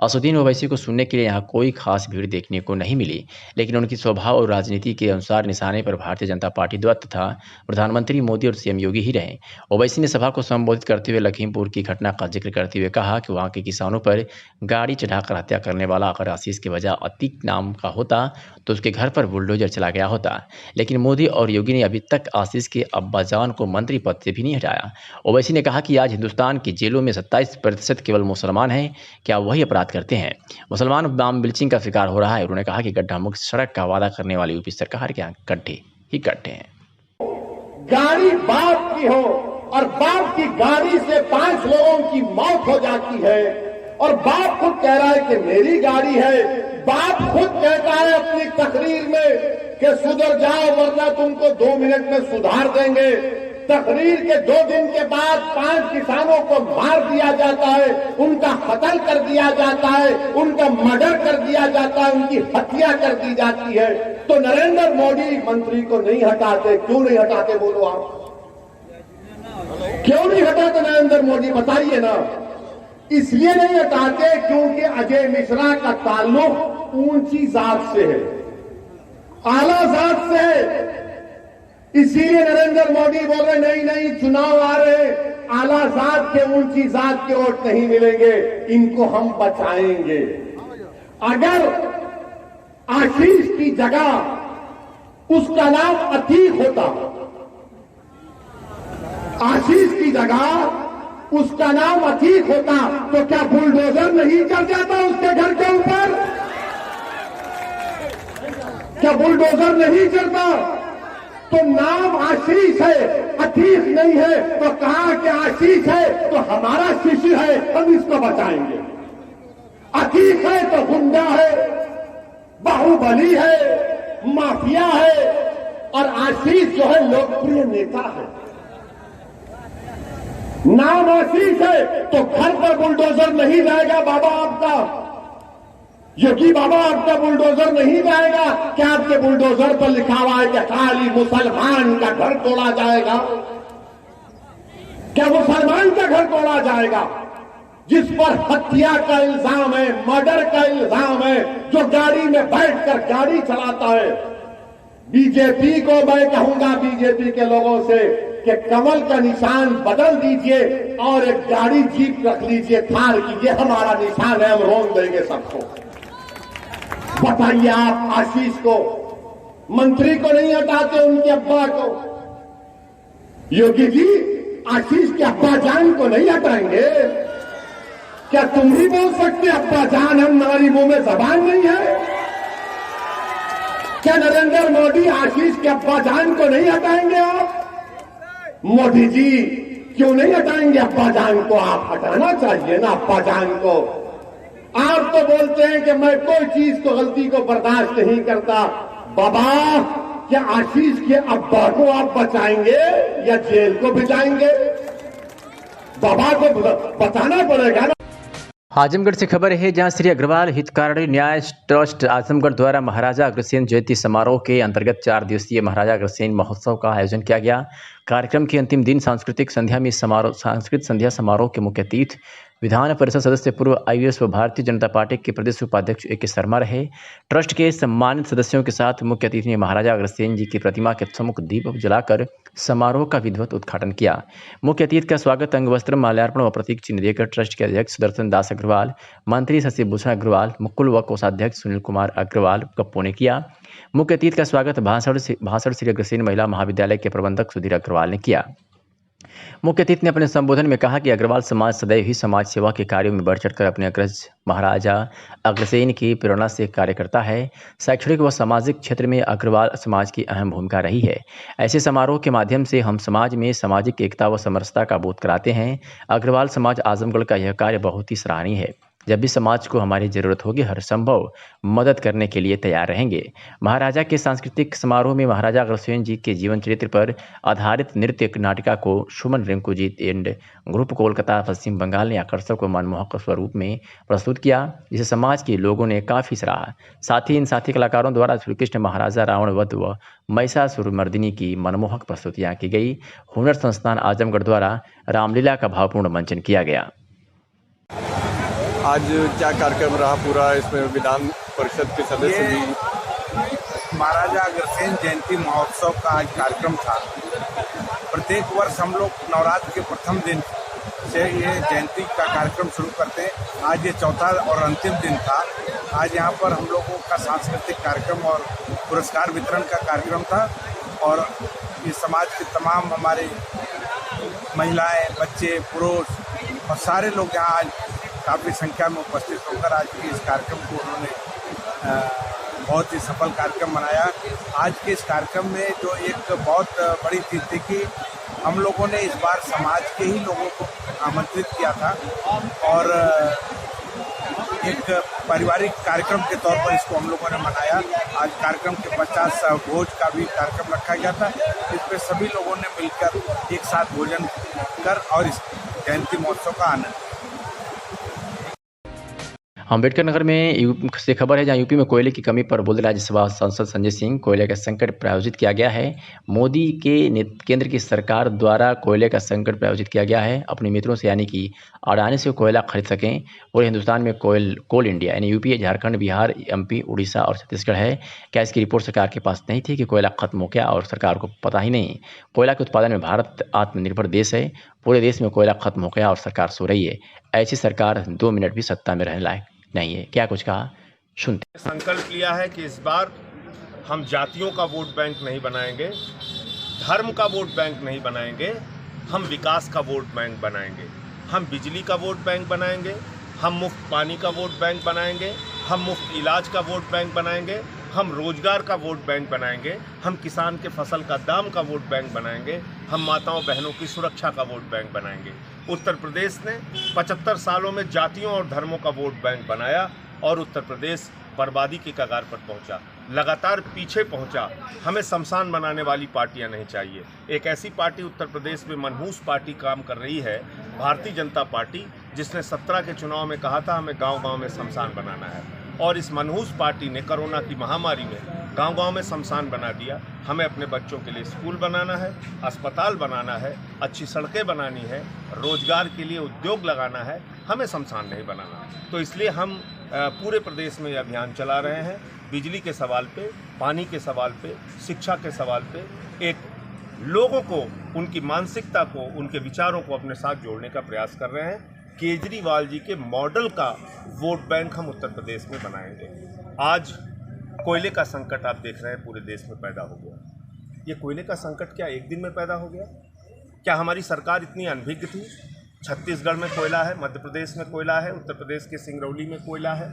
Speaker 2: असुद्दीन ओवैसी को सुनने के लिए यहाँ कोई खास भीड़ देखने को नहीं मिली, लेकिन उनकी स्वभाव और राजनीति के अनुसार निशाने पर भारतीय जनता पार्टी द्वारा तथा प्रधानमंत्री मोदी और सीएम योगी ही रहे। ओवैसी ने सभा को संबोधित करते हुए लखीमपुर की घटना का जिक्र करते हुए कहा कि वहां के किसानों पर गाड़ी चढ़ाकर हत्या करने वाला अगर आशीष के बजाय अतीक नाम का होता तो उसके घर पर बुलडोजर चला गया होता, लेकिन मोदी और योगी ने अभी तक आशीष के अब्बाजान को मंत्री पद से भी नहीं हटाया। ओवैसी ने कहा कि आज हिंदुस्तान की जेलों में 27% केवल मुसलमान हैं। क्या वही अपराध करते हैं? मुसलमान बम ब्लीचिंग का शिकार हो रहा है। उन्होंने कहा कि गड्ढा मुक्त सड़क का वादा करने वाली यूपी सरकार के यहाँ गड्ढे ही गड्ढे हैं।
Speaker 17: गाड़ी बाप की हो और बाप की गाड़ी से 5 लोगों की मौत हो जाती है और बाप खुद कह रहा है कि मेरी गाड़ी है। बाप खुद कहता है अपनी तकरीर में कि सुधर जाओ वरना तुमको 2 मिनट में सुधार देंगे। तकरीर के 2 दिन के बाद 5 किसानों को मार दिया जाता है, उनका कत्ल कर दिया जाता है, उनका मर्डर कर दिया जाता है, उनकी हत्या कर दी जाती है। तो नरेंद्र मोदी मंत्री को नहीं हटाते। क्यों नहीं हटाते बोलो आप? क्यों नहीं हटाते नरेंद्र मोदी? बताइए ना। इसलिए नहीं हटाते क्योंकि अजय मिश्रा का ताल्लुक ऊंची जात से है, आला जात से है। इसीलिए नरेंद्र मोदी बोल रहे नहीं नहीं चुनाव आ रहे, आला जात के ऊंची जात के वोट नहीं मिलेंगे, इनको हम बचाएंगे। अगर आशीष की जगह उसका नाम अतीक होता, आशीष की जगह उसका नाम अतीक होता तो क्या बुलडोजर नहीं चल जाता उसके घर के ऊपर? क्या बुलडोजर नहीं चलता? तो नाम आशीष है, अतीक नहीं है। तो कहा कि आशीष है तो हमारा शिष्य है, हम इसको बचाएंगे। अतीक है तो गुंडा है, बाहुबली है, माफिया है। और आशीष जो है लोकप्रिय नेता है। नाम आशीष है तो घर पर बुलडोजर नहीं जाएगा बाबा आपका, योगी बाबा आपका बुलडोजर नहीं जाएगा। क्या आपके बुलडोजर पर लिखा हुआ है कि खाली मुसलमान का घर तोड़ा जाएगा? क्या मुसलमान का घर तोड़ा जाएगा जिस पर हत्या का इल्जाम है, मर्डर का इल्जाम है, जो गाड़ी में बैठकर गाड़ी चलाता है? बीजेपी को मैं कहूंगा, बीजेपी के लोगों से कि कमल का निशान बदल दीजिए और एक गाड़ी जीप रख लीजिए थार की, ये हमारा निशान है, हम रोक देंगे सबको। बताइए आप आशीष को, मंत्री को नहीं हटाते, उनके अब्बा को। योगी जी आशीष के अब्बा जान को नहीं हटाएंगे? क्या तुम भी बोल सकते अब्बा जान, हम हमारी मुंह में जबान नहीं है? क्या नरेंद्र मोदी आशीष के अब्बा जान को नहीं हटाएंगे आप? मोदी जी क्यों नहीं हटाएंगे अब्बा जान को? आप हटाना चाहिए ना अब्बा जान को। आप तो बोलते हैं कि मैं कोई चीज को, गलती को बर्दाश्त नहीं करता। बाबा, क्या आशीष के अब्बा को आप बचाएंगे या जेल को भिजाएंगे? बाबा को बताना पड़ेगा ना।
Speaker 2: आजमगढ़ से खबर है, जहां श्री अग्रवाल हितकारी न्याय ट्रस्ट आजमगढ़ द्वारा महाराजा अग्रसेन जयंती समारोह के अंतर्गत 4 दिवसीय महाराजा अग्रसेन महोत्सव का आयोजन किया गया। कार्यक्रम के अंतिम दिन सांस्कृतिक संध्या समारोह के मुख्य अतिथि विधान परिषद सदस्य पूर्व आईएएस व भारतीय जनता पार्टी के प्रदेश उपाध्यक्ष ए.के. शर्मा रहे। ट्रस्ट के सम्मानित सदस्यों के साथ मुख्य अतिथि ने महाराजा अग्रसेन जी की प्रतिमा के सम्मुख दीप जलाकर समारोह का विधिवत उद्घाटन किया। मुख्य अतिथि का स्वागत अंगवस्त्र, माल्यार्पण व प्रतीक चिन्ह देकर ट्रस्ट के अध्यक्ष सुदर्शन दास अग्रवाल, मंत्री शशिभूषण अग्रवाल, मुकुल व कोषाध्यक्ष सुनील कुमार अग्रवाल कप्पू ने किया। मुख्य अतिथि का स्वागत भाषण श्री अग्रसेन महिला महाविद्यालय के प्रबंधक सुधीर अग्रवाल ने किया। मुख्य अतिथि ने अपने संबोधन में कहा कि अग्रवाल समाज सदैव ही समाज सेवा के कार्यों में बढ़ चढ़कर अपने अग्रज महाराजा अग्रसेन की प्रेरणा से कार्य करता है। शैक्षणिक व सामाजिक क्षेत्र में अग्रवाल समाज की अहम भूमिका रही है। ऐसे समारोह के माध्यम से हम समाज में सामाजिक एकता व समरसता का बोध कराते हैं। अग्रवाल समाज आजमगढ़ का यह कार्य बहुत ही सराहनीय है। जब भी समाज को हमारी जरूरत होगी, हर संभव मदद करने के लिए तैयार रहेंगे। महाराजा के सांस्कृतिक समारोह में महाराजा अग्रसेन जी के जीवन चरित्र पर आधारित नृत्य नाटिका को सुमन रिंकूजीत एंड ग्रुप कोलकाता पश्चिम बंगाल ने आकर्षक व मनमोहक स्वरूप में प्रस्तुत किया, जिसे समाज के लोगों ने काफ़ी सराहा। साथ ही इन साथी कलाकारों द्वारा श्री कृष्ण महाराजा रावण वध व महिषासुरमर्दिनी की मनमोहक प्रस्तुतियाँ की गई। हुनर संस्थान आजमगढ़ द्वारा रामलीला का भावपूर्ण मंचन किया गया।
Speaker 5: आज क्या कार्यक्रम रहा पूरा, इसमें विधान परिषद के सदस्य भी।
Speaker 18: महाराजा अग्रसेन जयंती महोत्सव का आज कार्यक्रम था। प्रत्येक वर्ष हम लोग नवरात्र के प्रथम दिन से ये जयंती का कार्यक्रम शुरू करते हैं। आज ये चौथा और अंतिम दिन था। आज यहाँ पर हम लोगों का सांस्कृतिक कार्यक्रम और पुरस्कार वितरण का कार्यक्रम था और ये समाज के तमाम हमारे महिलाएं, बच्चे, पुरुष और सारे लोग यहाँ आज काफ़ी संख्या में उपस्थित होकर आज के इस कार्यक्रम को उन्होंने बहुत ही सफल कार्यक्रम मनाया। आज के इस कार्यक्रम में जो एक बहुत बड़ी चीज़ थी कि हम लोगों ने इस बार समाज के ही लोगों को आमंत्रित किया था और एक पारिवारिक कार्यक्रम के तौर पर इसको हम लोगों ने मनाया। आज कार्यक्रम के 50 भोज का भी कार्यक्रम रखा गया था, जिसमें सभी लोगों ने मिलकर एक साथ भोजन कर और इस जयंती महोत्सव का आनंद।
Speaker 2: अम्बेडकर नगर में से खबर है, जहां यूपी में कोयले की कमी पर बोले राज्यसभा सांसद संजय सिंह। कोयले का संकट प्रायोजित किया गया है। मोदी के केंद्र की सरकार द्वारा कोयले का संकट प्रायोजित किया गया है। अपने मित्रों से यानी कि अडानी से कोयला खरीद सकें। पूरे हिंदुस्तान में कोल इंडिया यानी यूपी, झारखंड, बिहार, एमपी, उड़ीसा और छत्तीसगढ़ है। क्या इसकी रिपोर्ट सरकार के पास नहीं थी कि कोयला खत्म हो गया और सरकार को पता ही नहीं? कोयला के उत्पादन में भारत आत्मनिर्भर देश है। पूरे देश में कोयला खत्म हो गया और सरकार सो रही है। ऐसी सरकार 2 मिनट भी सत्ता में रहने लायक नहीं है। क्या कुछ कहा, सुनते।
Speaker 19: संकल्प लिया है कि इस बार हम जातियों का वोट बैंक नहीं बनाएंगे, धर्म का वोट बैंक नहीं बनाएंगे, हम विकास का वोट बैंक बनाएंगे। हम बिजली का वोट बैंक बनाएंगे, हम मुफ्त पानी का वोट बैंक बनाएंगे, हम मुफ्त इलाज का वोट बैंक बनाएंगे, हम रोजगार का वोट बैंक बनाएंगे, हम किसान के फसल का दाम का वोट बैंक बनाएंगे, हम माताओं बहनों की सुरक्षा का वोट बैंक बनाएंगे। उत्तर प्रदेश ने 75 सालों में जातियों और धर्मों का वोट बैंक बनाया और उत्तर प्रदेश बर्बादी के कगार पर पहुंचा, लगातार पीछे पहुंचा। हमें शमशान बनाने वाली पार्टियां नहीं चाहिए। एक ऐसी पार्टी उत्तर प्रदेश में मनहूस पार्टी काम कर रही है, भारतीय जनता पार्टी, जिसने 17 के चुनाव में कहा था हमें गांव-गांव में शमशान बनाना है और इस मनहूस पार्टी ने कोरोना की महामारी में गांव-गांव में शमशान बना दिया। हमें अपने बच्चों के लिए स्कूल बनाना है, अस्पताल बनाना है, अच्छी सड़कें बनानी है, रोजगार के लिए उद्योग लगाना है, हमें शमशान नहीं बनाना। तो इसलिए हम पूरे प्रदेश में अभियान चला रहे हैं। बिजली के सवाल पे, पानी के सवाल पे, शिक्षा के सवाल पे एक लोगों को, उनकी मानसिकता को, उनके विचारों को अपने साथ जोड़ने का प्रयास कर रहे हैं। केजरीवाल जी के मॉडल का वोट बैंक हम उत्तर प्रदेश में बनाएंगे। आज कोयले का संकट आप देख रहे हैं पूरे देश में पैदा हो गया। ये कोयले का संकट क्या एक दिन में पैदा हो गया? क्या हमारी सरकार इतनी अनभिज्ञ थी? छत्तीसगढ़ में कोयला है, मध्य प्रदेश में कोयला है, उत्तर प्रदेश के सिंगरौली में कोयला है,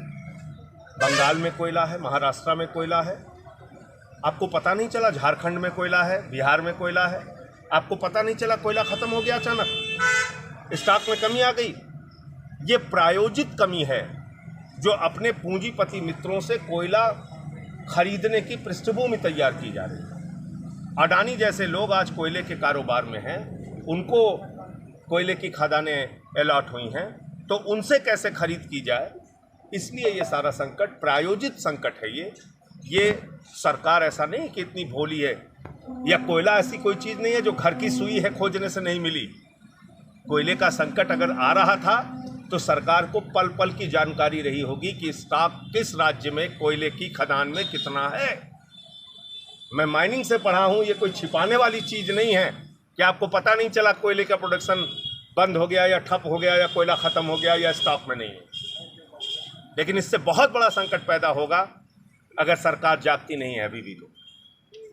Speaker 19: बंगाल में कोयला है, महाराष्ट्र में कोयला है। आपको पता नहीं चला झारखंड में कोयला है, बिहार में कोयला है। आपको पता नहीं चला कोयला खत्म हो गया अचानक, स्टॉक में कमी आ गई। ये प्रायोजित कमी है जो अपने पूंजीपति मित्रों से कोयला खरीदने की पृष्ठभूमि तैयार की जा रही है। अडानी जैसे लोग आज कोयले के कारोबार में हैं, उनको कोयले की खदानें अलॉट हुई हैं, तो उनसे कैसे खरीद की जाए, इसलिए ये सारा संकट प्रायोजित संकट है। ये सरकार ऐसा नहीं कि इतनी भोली है, या कोयला ऐसी कोई चीज़ नहीं है जो घर की सुई है खोजने से नहीं मिली। कोयले का संकट अगर आ रहा था तो सरकार को पल पल की जानकारी रही होगी कि स्टॉक किस राज्य में कोयले की खदान में कितना है। मैं माइनिंग से पढ़ा हूँ, ये कोई छिपाने वाली चीज़ नहीं है कि आपको पता नहीं चला कोयले का प्रोडक्शन बंद हो गया या ठप हो गया या कोयला ख़त्म हो गया या स्टॉक में नहीं है। लेकिन इससे बहुत बड़ा संकट पैदा होगा अगर सरकार जागती नहीं है अभी भी तो।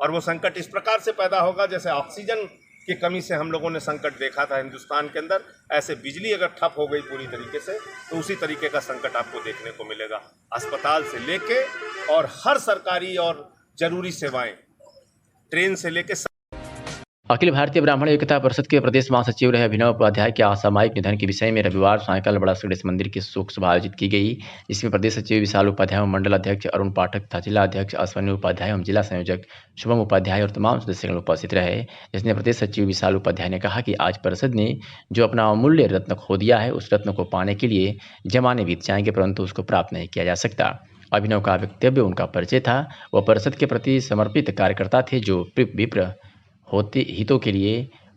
Speaker 19: और वो संकट इस प्रकार से पैदा होगा जैसे ऑक्सीजन की कमी से हम लोगों ने संकट देखा था हिंदुस्तान के अंदर, ऐसे बिजली अगर ठप हो गई पूरी तरीके से तो उसी तरीके का संकट आपको देखने को मिलेगा। अस्पताल से लेके और हर सरकारी और जरूरी सेवाएं, ट्रेन से लेके।
Speaker 2: अखिल भारतीय ब्राह्मण एकता परिषद के प्रदेश महासचिव रहे अभिनव उपाध्याय के असामयिक निधन के विषय में रविवार सायंकाल बड़ा गणेश मंदिर की शोक सभा आयोजित की गई, जिसमें प्रदेश सचिव विशाल उपाध्याय एवं मंडल अध्यक्ष अरुण पाठक तथा जिला अध्यक्ष अश्विनी उपाध्याय एवं जिला संयोजक शुभम उपाध्याय और तमाम सदस्यगण उपस्थित रहे। जिसमें प्रदेश सचिव विशाल उपाध्याय ने कहा कि आज परिषद ने जो अपना अमूल्य रत्न खो दिया है, उस रत्न को पाने के लिए जमाने बीत जाएंगे परंतु उसको प्राप्त नहीं किया जा सकता। अभिनव का वक्तव्य उनका परिचय था। वह परिषद के प्रति समर्पित कार्यकर्ता थे जो विप्र होते हितों के लिए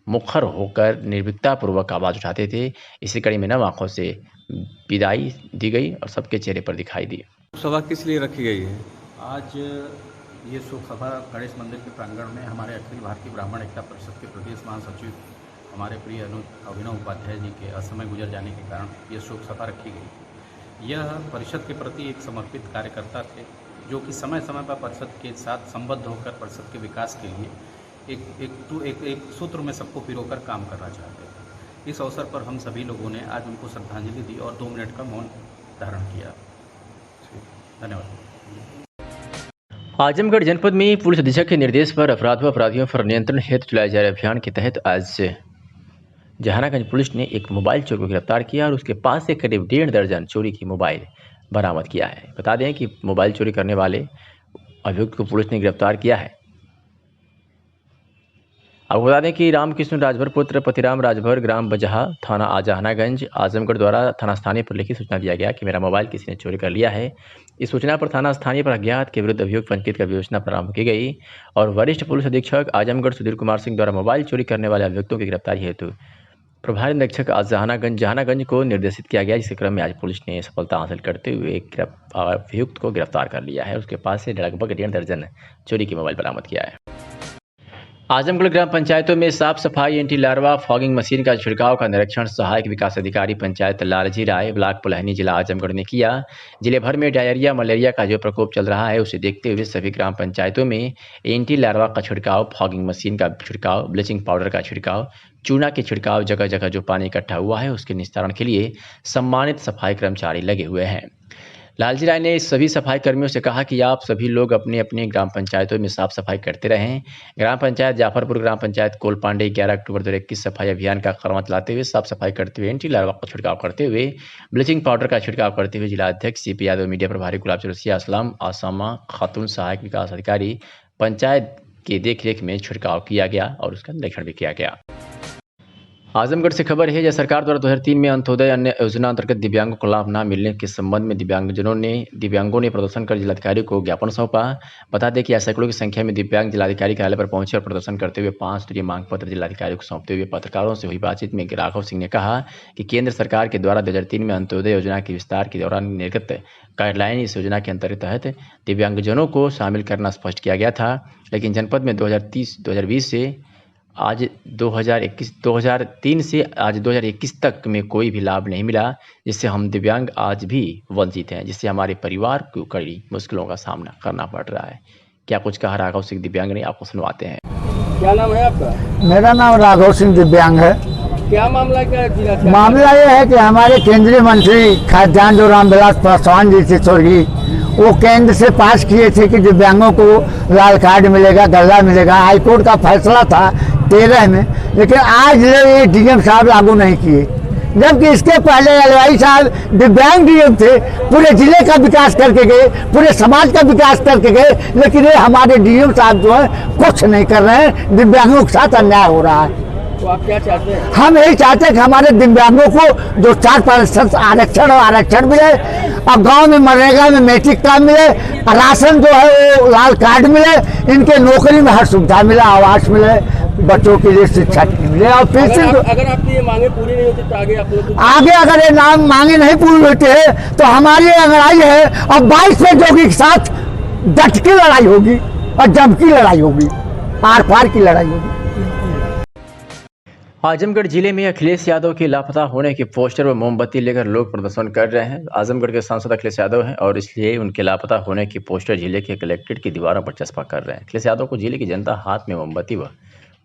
Speaker 2: मुखर होकर निर्भीकतापूर्वक आवाज़ उठाते थे। इसी कड़ी में नव आंखों से विदाई दी गई और सबके चेहरे पर दिखाई दी।
Speaker 5: सभा किस लिए रखी गई है?
Speaker 12: आज ये शोक सभा गणेश मंदिर के प्रांगण में हमारे अखिल भारतीय ब्राह्मण एकता परिषद के प्रदेश महासचिव हमारे प्रिय अभिनव उपाध्याय जी के असमय गुजर जाने के कारण ये शोक सभा रखी गई। यह परिषद के प्रति एक समर्पित कार्यकर्ता थे जो कि समय समय पर परिषद के साथ संबद्ध होकर परिषद के विकास के लिए एक सूत्र में सबको पिरोकर काम करना चाहते थे। इस अवसर पर हम सभी लोगों ने आज उनको श्रद्धांजलि दी और 2 मिनट का मौन धारण किया। धन्यवाद।
Speaker 2: आजमगढ़ जनपद में पुलिस अधीक्षक के निर्देश पर अपराधियों पर नियंत्रण हेतु चलाए जा रहे अभियान के तहत आज जहानागंज पुलिस ने एक मोबाइल चोर को गिरफ्तार किया और उसके पास से करीब 1.5 दर्जन चोरी की मोबाइल बरामद किया है। बता दें कि मोबाइल चोरी करने वाले अभियुक्त को पुलिस ने गिरफ्तार किया है। आपको बता दें कि रामकृष्ण राजभर पुत्र पतिराम राजभर ग्राम बजहा थाना जहानागंज आजमगढ़ द्वारा थाना स्थानीय पर लिखित सूचना दिया गया कि मेरा मोबाइल किसी ने चोरी कर लिया है। इस सूचना पर थाना स्थानीय पर अज्ञात के विरुद्ध अभियोग पंजीकृत कर विवेचना प्रारंभ की गई और वरिष्ठ पुलिस अधीक्षक आजमगढ़ सुधीर कुमार सिंह द्वारा मोबाइल चोरी करने वाले अभियुक्तों की गिरफ्तारी हेतु प्रभारी निरीक्षक जहानागंज को निर्देशित किया गया। जिसके क्रम में आज पुलिस ने सफलता हासिल करते हुए अभियुक्त को गिरफ्तार कर लिया है। उसके पास से लगभग 1.5 दर्जन चोरी की मोबाइल बरामद किया है। आजमगढ़ ग्राम पंचायतों में साफ सफाई, एंटी लार्वा फॉगिंग मशीन का छिड़काव का निरीक्षण सहायक विकास अधिकारी पंचायत लालजी राय ब्लॉक पुलहनी जिला आजमगढ़ ने किया। जिले भर में डायरिया मलेरिया का जो प्रकोप चल रहा है उसे देखते हुए सभी ग्राम पंचायतों में एंटी लार्वा का छिड़काव, फॉगिंग मशीन का छिड़काव, ब्लीचिंग पाउडर का छिड़काव, चूना के छिड़काव, जगह जगह जो पानी इकट्ठा हुआ है उसके निस्तारण के लिए सम्मानित सफाई कर्मचारी लगे हुए हैं। लालजी राय ने सभी सफाई कर्मियों से कहा कि आप सभी लोग अपने अपने ग्राम पंचायतों में साफ सफाई करते रहें। ग्राम पंचायत जाफरपुर, ग्राम पंचायत कोलपांडे 11 अक्टूबर 2021 सफाई अभियान का कर्म चलाते हुए साफ सफाई करते हुए एंटी लार्वा का छिड़काव करते हुए ब्लीचिंग पाउडर का छिड़काव करते हुए जिला अध्यक्ष सीपी यादव, मीडिया प्रभारी गुलाब चौरसिया, असलम आसामा खातून, सहायक विकास अधिकारी पंचायत के देखरेख में छिड़काव किया गया और उसका निरीक्षण भी किया गया। आजमगढ़ से खबर है, सरकार द्वारा 2003 में अंत्योदय अन्य योजना अंतर्गत दिव्यांगों को लाभ न मिलने के संबंध में दिव्यांगों ने प्रदर्शन कर जिलाधिकारी को ज्ञापन सौंपा। बता दें कि सैकड़ों की संख्या में दिव्यांग जिलाधिकारी कार्यालय पर पहुंचे और प्रदर्शन करते हुए 5 स्तरीय मांग पत्र जिलाधिकारी को सौंपते हुए पत्रकारों से हुई बातचीत में राघव सिंह ने कहा कि केंद्र सरकार के द्वारा 2003 में अंत्योदय योजना के विस्तार के दौरान निर्गत गाइडलाइन इस योजना के अंतर्गत दिव्यांगजनों को शामिल करना स्पष्ट किया गया था, लेकिन जनपद में 2020 से आज 2003 से आज 2021 तक में कोई भी लाभ नहीं मिला, जिससे हम दिव्यांग आज भी वंचित हैं, जिससे हमारे परिवार को कड़ी मुश्किलों का सामना करना पड़ रहा है। क्या कुछ कहा राघव सिंह दिव्यांग ने, आपको सुनवाते हैं।
Speaker 20: क्या नाम है आपका?
Speaker 21: मेरा नाम राघव सिंह दिव्यांग है।
Speaker 20: क्या मामला क्या?
Speaker 21: मामला ये है कि हमारे केंद्रीय मंत्री खाद्यान्न जो रामविलास पासवान जी थे स्वर्गीय, वो केंद्र से पास किए थे कि दिव्यांगों को लाल कार्ड मिलेगा, गल्ला मिलेगा। हाईकोर्ट का फैसला था 13 में, लेकिन आज ये डीएम साहब लागू नहीं किए, जबकि इसके पहले अलवाई साहब दिव्यांग डीएम थे, पूरे जिले का विकास करके गए, पूरे समाज का विकास करके गए, लेकिन ये हमारे डीएम साहब जो है कुछ नहीं कर रहे हैं। दिव्यांगों के साथ अन्याय हो रहा है।
Speaker 20: तो आप क्या चाहते हैं?
Speaker 21: हम यही चाहते हैं कि हमारे दिव्यांगों को जो 4% आरक्षण मिले, अब गांव में मनरेगा में मैट्रिक काम मिले, राशन जो है वो लाल कार्ड मिले, इनके नौकरी में हर सुविधा मिले, आवास मिले, बच्चों के लिए शिक्षा मिले। और फिर से
Speaker 20: अगर आपकी ये मांगे पूरी नहीं होती तो आगे आप लोग
Speaker 21: आगे अगर ये नाम मांगे नहीं पूरी होती है तो हमारी लड़ाई है और 22 सहयोगी के साथ डट की लड़ाई होगी और जम की लड़ाई होगी, आर पार की लड़ाई होगी।
Speaker 2: आजमगढ़ जिले में अखिलेश यादव के लापता होने के पोस्टर व मोमबत्ती लेकर लोग प्रदर्शन कर रहे हैं। आजमगढ़ के सांसद अखिलेश यादव हैं और इसलिए उनके लापता होने के पोस्टर जिले के कलेक्ट्रेट की दीवारों पर चस्पा कर रहे हैं। अखिलेश यादव को जिले की जनता हाथ में मोमबत्ती व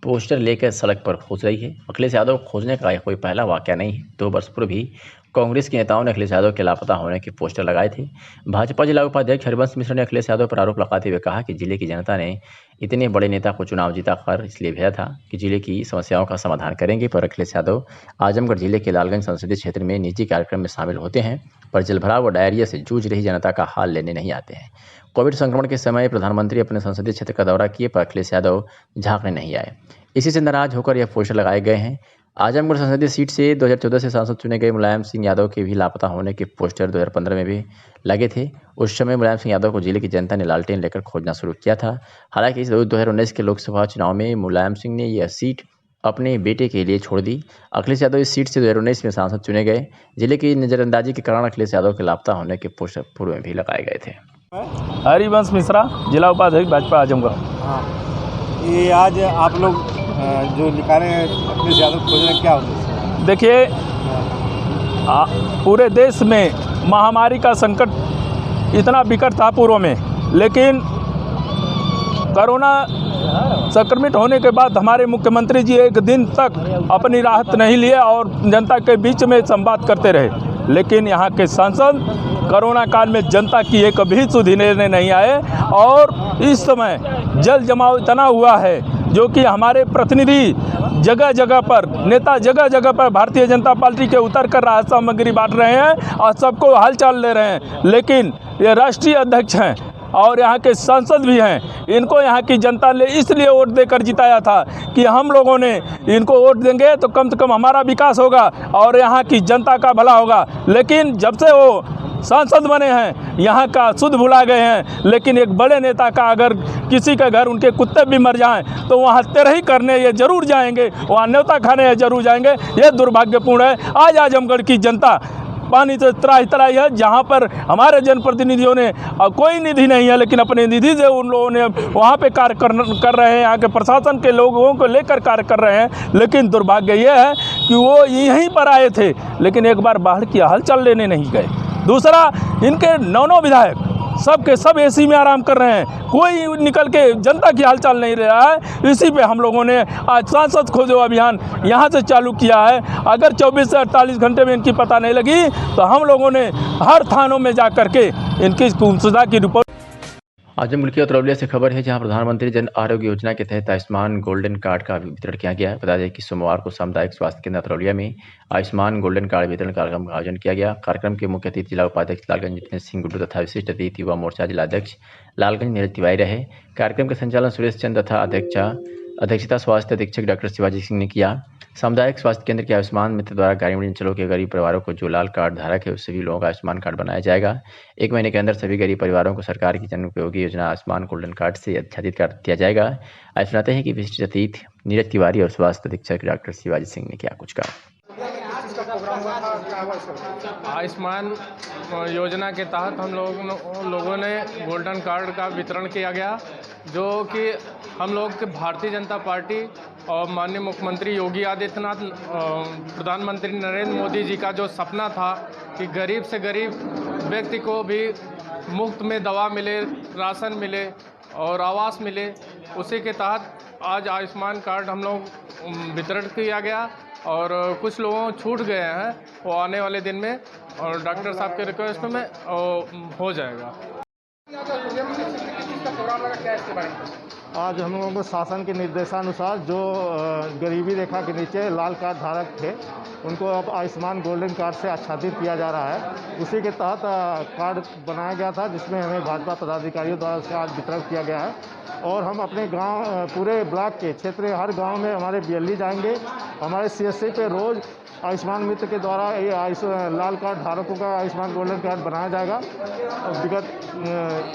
Speaker 2: पोस्टर लेकर सड़क पर खोज रही है। अखिलेश यादव खोजने का कोई पहला वाकया नहीं है। 2 वर्ष पूर्व भी कांग्रेस के नेताओं ने अखिलेश यादव के लापता होने के पोस्टर लगाए थे। भाजपा जिला उपाध्यक्ष हरिवंश मिश्र ने अखिलेश यादव पर आरोप लगाते हुए कहा कि जिले की जनता ने इतने बड़े नेता को चुनाव जीता कर इसलिए भेजा था कि जिले की समस्याओं का समाधान करेंगे, पर अखिलेश यादव आजमगढ़ जिले के लालगंज संसदीय क्षेत्र में निजी कार्यक्रम में शामिल होते हैं, पर जलभराव व डायरिया से जूझ रही जनता का हाल लेने नहीं आते हैं। कोविड संक्रमण के समय प्रधानमंत्री अपने संसदीय क्षेत्र का दौरा किए, पर अखिलेश यादव झांकने नहीं आए। इसी से नाराज होकर यह पोस्टर लगाए गए हैं। आजमगढ़ संसदीय सीट से 2014 से सांसद चुने गए मुलायम सिंह यादव के भी लापता होने के पोस्टर 2015 में भी लगे थे। उस समय मुलायम सिंह यादव को जिले की जनता ने लालटेन लेकर खोजना शुरू किया था। हालांकि इस 2019 के लोकसभा चुनाव में मुलायम सिंह ने यह सीट अपने बेटे के लिए छोड़ दी। अखिलेश यादव इस सीट से 2019 में सांसद चुने गए। जिले की नज़रअंदाजी के कारण अखिलेश यादव के लापता होने के पोस्टर पूर्व में भी लगाए गए थे।
Speaker 20: हरिवंश मिश्रा, जिला उपाध्यक्ष भाजपा आजमगढ़।
Speaker 13: ये आज आप लोग जो लिखा रहे हैं अखिलेश यादव खोजने, क्या उद्देश्य?
Speaker 20: देखिए, पूरे देश में महामारी का संकट इतना विकट था पूर्व में, लेकिन कोरोना संक्रमित होने के बाद हमारे मुख्यमंत्री जी एक दिन तक अपनी राहत नहीं लिए और जनता के बीच में संवाद करते रहे। लेकिन यहाँ के सांसद कोरोना काल में जनता की एक भी सुधि लेने नहीं आए और इस समय जल जमाव इतना हुआ है जो कि हमारे प्रतिनिधि जगह जगह पर, नेता जगह जगह पर भारतीय जनता पार्टी के उतर कर राहत सामग्री बांट रहे हैं और सबको हालचाल ले रहे हैं। लेकिन ये राष्ट्रीय अध्यक्ष हैं और यहाँ के सांसद भी हैं, इनको यहाँ की जनता ने इसलिए वोट देकर जिताया था कि हम लोगों ने इनको वोट देंगे तो कम से कम हमारा विकास होगा और यहाँ की जनता का भला होगा। लेकिन जब से वो सांसद बने हैं यहाँ का शुद्ध भुला गए हैं। लेकिन एक बड़े नेता का अगर किसी के घर उनके कुत्ते भी मर जाएं तो वहाँ तेरही करने ये जरूर जाएंगे, वहाँ न्योता खाने ये जरूर जाएंगे। ये दुर्भाग्यपूर्ण है। आज आजमगढ़ की जनता पानी से त्राही है, जहाँ पर हमारे जनप्रतिनिधियों ने कोई निधि नहीं है, लेकिन अपने निधि से उन लोगों ने वहाँ पे कार्य कर रहे हैं, यहाँ के प्रशासन के लोगों को लेकर कार्य कर रहे हैं। लेकिन दुर्भाग्य ये है कि वो यहीं पर आए थे, लेकिन एक बार बाहर की हालचाल लेने नहीं गए। दूसरा, इनके 9 विधायक सब के सब एसी में आराम कर रहे हैं, कोई निकल के जनता की हालचाल नहीं ले रहा है। इसी पे हम लोगों ने आज सांसद खोजो अभियान यहाँ से चालू किया है। अगर 24 से 48 घंटे में इनकी पता नहीं लगी तो हम लोगों ने हर थानों में जा करके इनकी गुमशुदा की रिपोर्ट।
Speaker 2: आजमगढ़ की अतरौलिया से खबर है, जहां प्रधानमंत्री जन आरोग्य योजना के तहत आयुष्मान गोल्डन कार्ड का वितरण किया गया है। बता दें कि सोमवार को सामुदायिक स्वास्थ्य केंद्र अतरौलिया में आयुष्मान गोल्डन कार्ड वितरण कार्यक्रम का आयोजन किया गया। कार्यक्रम के मुख्य अतिथि जिला उपाध्यक्ष लालगंज जितेंद्र सिंह गुड्डू तथा विशिष्ट अतिथि युवा मोर्चा जिलाध्यक्ष लालगंज नीरज तिवारी रहे। कार्यक्रम का संचालन सुरेश चंद तथा अध्यक्षता स्वास्थ्य अधीक्षक डॉक्टर शिवाजी सिंह ने किया। सामुदायिक स्वास्थ्य केंद्र के आयुष्मान मित्र द्वारा ग्रामीण अंचलों के गरीब परिवारों को जो लाल कार्ड धारक है उस सभी लोगों का आयुष्मान कार्ड बनाया जाएगा। 1 महीने के अंदर सभी गरीब परिवारों को सरकार की जन उपयोगी योजना आयुष्मान गोल्डन कार्ड से आच्छादित कर दिया जाएगा। आज सुनाते हैं कि विशिष्ट अतिथि नीरज तिवारी और स्वास्थ्य अधीक्षक डॉक्टर शिवाजी सिंह ने क्या कुछ कहा।
Speaker 1: हुआ इसका?
Speaker 3: आयुष्मान योजना के तहत हम लोगों ने गोल्डन कार्ड का वितरण किया गया, जो कि हम लोग के भारतीय जनता पार्टी और माननीय मुख्यमंत्री योगी आदित्यनाथ, प्रधानमंत्री नरेंद्र मोदी जी का जो सपना था कि गरीब से गरीब व्यक्ति को भी मुफ्त में दवा मिले, राशन मिले और आवास मिले, उसी के तहत आज आयुष्मान कार्ड हम लोग वितरण किया गया और कुछ लोगों छूट गए हैं, वो आने वाले दिन में और डॉक्टर साहब के रिक्वेस्ट में हो जाएगा।
Speaker 22: आज हम लोगों को शासन के निर्देशानुसार जो गरीबी रेखा के नीचे लाल कार्ड धारक थे उनको अब आयुष्मान गोल्डन कार्ड से आच्छादित किया जा रहा है। उसी के तहत कार्ड बनाया गया था, जिसमें हमें भाजपा पदाधिकारियों द्वारा उसका आज वितरण किया गया है। और हम अपने गांव, पूरे ब्लॉक के क्षेत्र हर गांव में हमारे बीएलई जाएंगे। हमारे सीएससी पे रोज़ आयुष्मान मित्र के द्वारा ये लाल कार्ड धारकों का आयुष्मान गोल्डन कार्ड बनाया जाएगा और विगत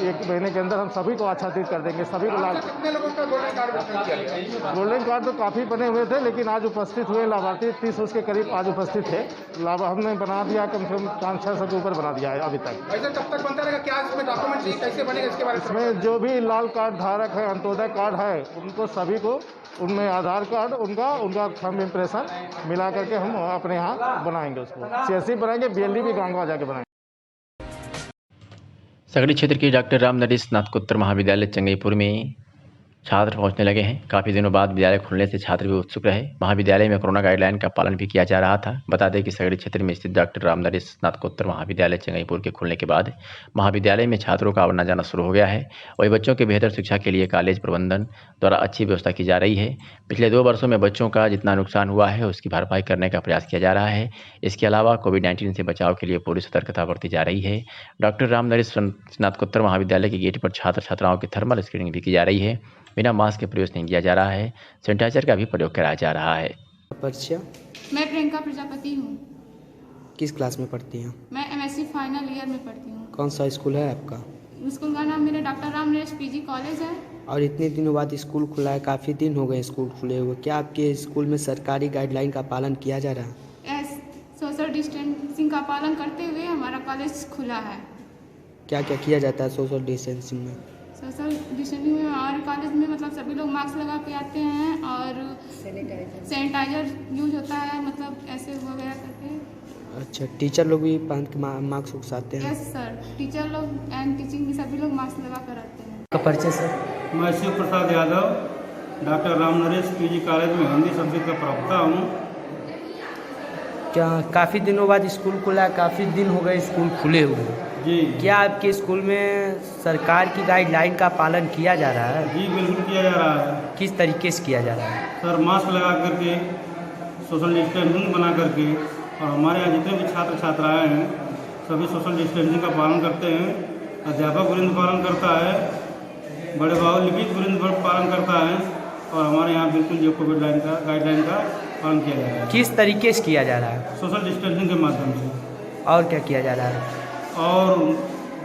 Speaker 22: 1 महीने के अंदर हम सभी को आच्छादित कर देंगे। सभी को
Speaker 1: कितने लोगों का गोल्डन कार्ड वितरण किया गया?
Speaker 22: गोल्डन कार्ड तो काफ़ी बने हुए थे, लेकिन आज उपस्थित हुए लाभार्थी 30 उसके करीब आज उपस्थित थे। हमने बना दिया, कम से कम 500 के ऊपर बना दिया है अभी तक।
Speaker 1: ऐसा कब तक बनता रहेगा? क्या इसमें डॉक्यूमेंट चाहिए, कैसे बनेगा, इसके बारे में?
Speaker 22: इसमें जो भी लाल कार्ड धारक है, अंत्योदय कार्ड है, उनको सभी को उनमें आधार कार्ड उनका थंब इम्प्रेशन मिला करके हम अपने यहाँ बनाएंगे, उसको सीएससी बनाएंगे, बीएलई भी गाँव जाके बनाएंगे।
Speaker 2: सगड़ी क्षेत्र के डॉक्टर राम नरेश स्नातकोत्तर महाविद्यालय चंगईपुर में छात्र पहुंचने लगे हैं। काफ़ी दिनों बाद विद्यालय खुलने से छात्र भी उत्सुक रहे। महाविद्यालय में कोरोना गाइडलाइन का पालन भी किया जा रहा था। बता दें कि सगड़ी क्षेत्र में स्थित डॉक्टर राम नरेश स्नातकोत्तर महाविद्यालय चंगईपुर के खुलने के बाद महाविद्यालय में छात्रों का आना जाना शुरू हो गया है। वही बच्चों के बेहतर शिक्षा के लिए कॉलेज प्रबंधन द्वारा अच्छी व्यवस्था की जा रही है। पिछले 2 वर्षों में बच्चों का जितना नुकसान हुआ है उसकी भरपाई करने का प्रयास किया जा रहा है। इसके अलावा कोविड-19 से बचाव के लिए पूरी सतर्कता बरती जा रही है। डॉक्टर राम नरेश स्नातकोत्तर महाविद्यालय के गेट पर छात्र छात्राओं की थर्मल स्क्रीनिंग भी की जा रही है। बिना मास्क के प्रयोग नहीं किया जा रहा है। सैनिटाइजर का भी प्रयोग कराया जा रहा है।
Speaker 23: परिचय?
Speaker 24: मैं प्रियंका प्रजापति हूँ।
Speaker 23: किस क्लास में पढ़ती हैं?
Speaker 24: मैं एमएससी फाइनल ईयर में पढ़ती हूँ।
Speaker 23: कौन सा स्कूल है आपका?
Speaker 24: स्कूल का नाम मेरा doctor Ram Naresh PG college है।
Speaker 23: और इतने दिनों बाद स्कूल खुला है, काफ़ी दिन हो गए स्कूल खुले हुए, क्या आपके स्कूल में सरकारी गाइडलाइन का पालन किया जा रहा है?
Speaker 24: सोशल डिस्टेंसिंग का पालन करते हुए हमारा कॉलेज खुला है।
Speaker 23: क्या क्या किया जाता है सोशल डिस्टेंसिंग में?
Speaker 24: सोशल डिस्टेंसिंग में हमारे कॉलेज में मतलब सभी लोग मास्क लगा के आते हैं और सैनिटाइजर यूज होता है, मतलब ऐसे वगैरह करके।
Speaker 23: अच्छा, टीचर लोग भी मास्क उगसाते हैं?
Speaker 24: यस सर, टीचर लोग एंड टीचिंग भी सभी लोग मास्क लगा कर आते हैं।
Speaker 23: का परिचय सर?
Speaker 4: मैं Shiv Prasad Yadav, doctor Ram Naresh PG college में हिंदी सब्जेक्ट का प्रवक्ता हूँ।
Speaker 23: क्या काफ़ी दिनों बाद स्कूल खुला है, काफ़ी दिन हो गए स्कूल खुले हुए
Speaker 4: जी?
Speaker 23: क्या आपके स्कूल में सरकार की गाइडलाइन का पालन किया जा रहा है?
Speaker 4: जी बिल्कुल किया जा रहा है।
Speaker 23: किस तरीके से किया जा रहा है?
Speaker 4: सर मास्क लगा करके, सोशल डिस्टेंसिंग बना करके, और हमारे यहाँ जितने भी छात्र छात्राएँ हैं सभी सोशल डिस्टेंसिंग का पालन करते हैं। अध्यापक वृंद पालन करता है, बड़े बाबू लिपिक वृंद पालन करता है, और हमारे यहाँ बिल्कुल जो कोविड गाइडलाइन का पालन किया जा रहा है।
Speaker 23: किस तरीके से किया जा रहा है?
Speaker 4: सोशल डिस्टेंसिंग के माध्यम से।
Speaker 23: और क्या किया जा रहा है?
Speaker 4: और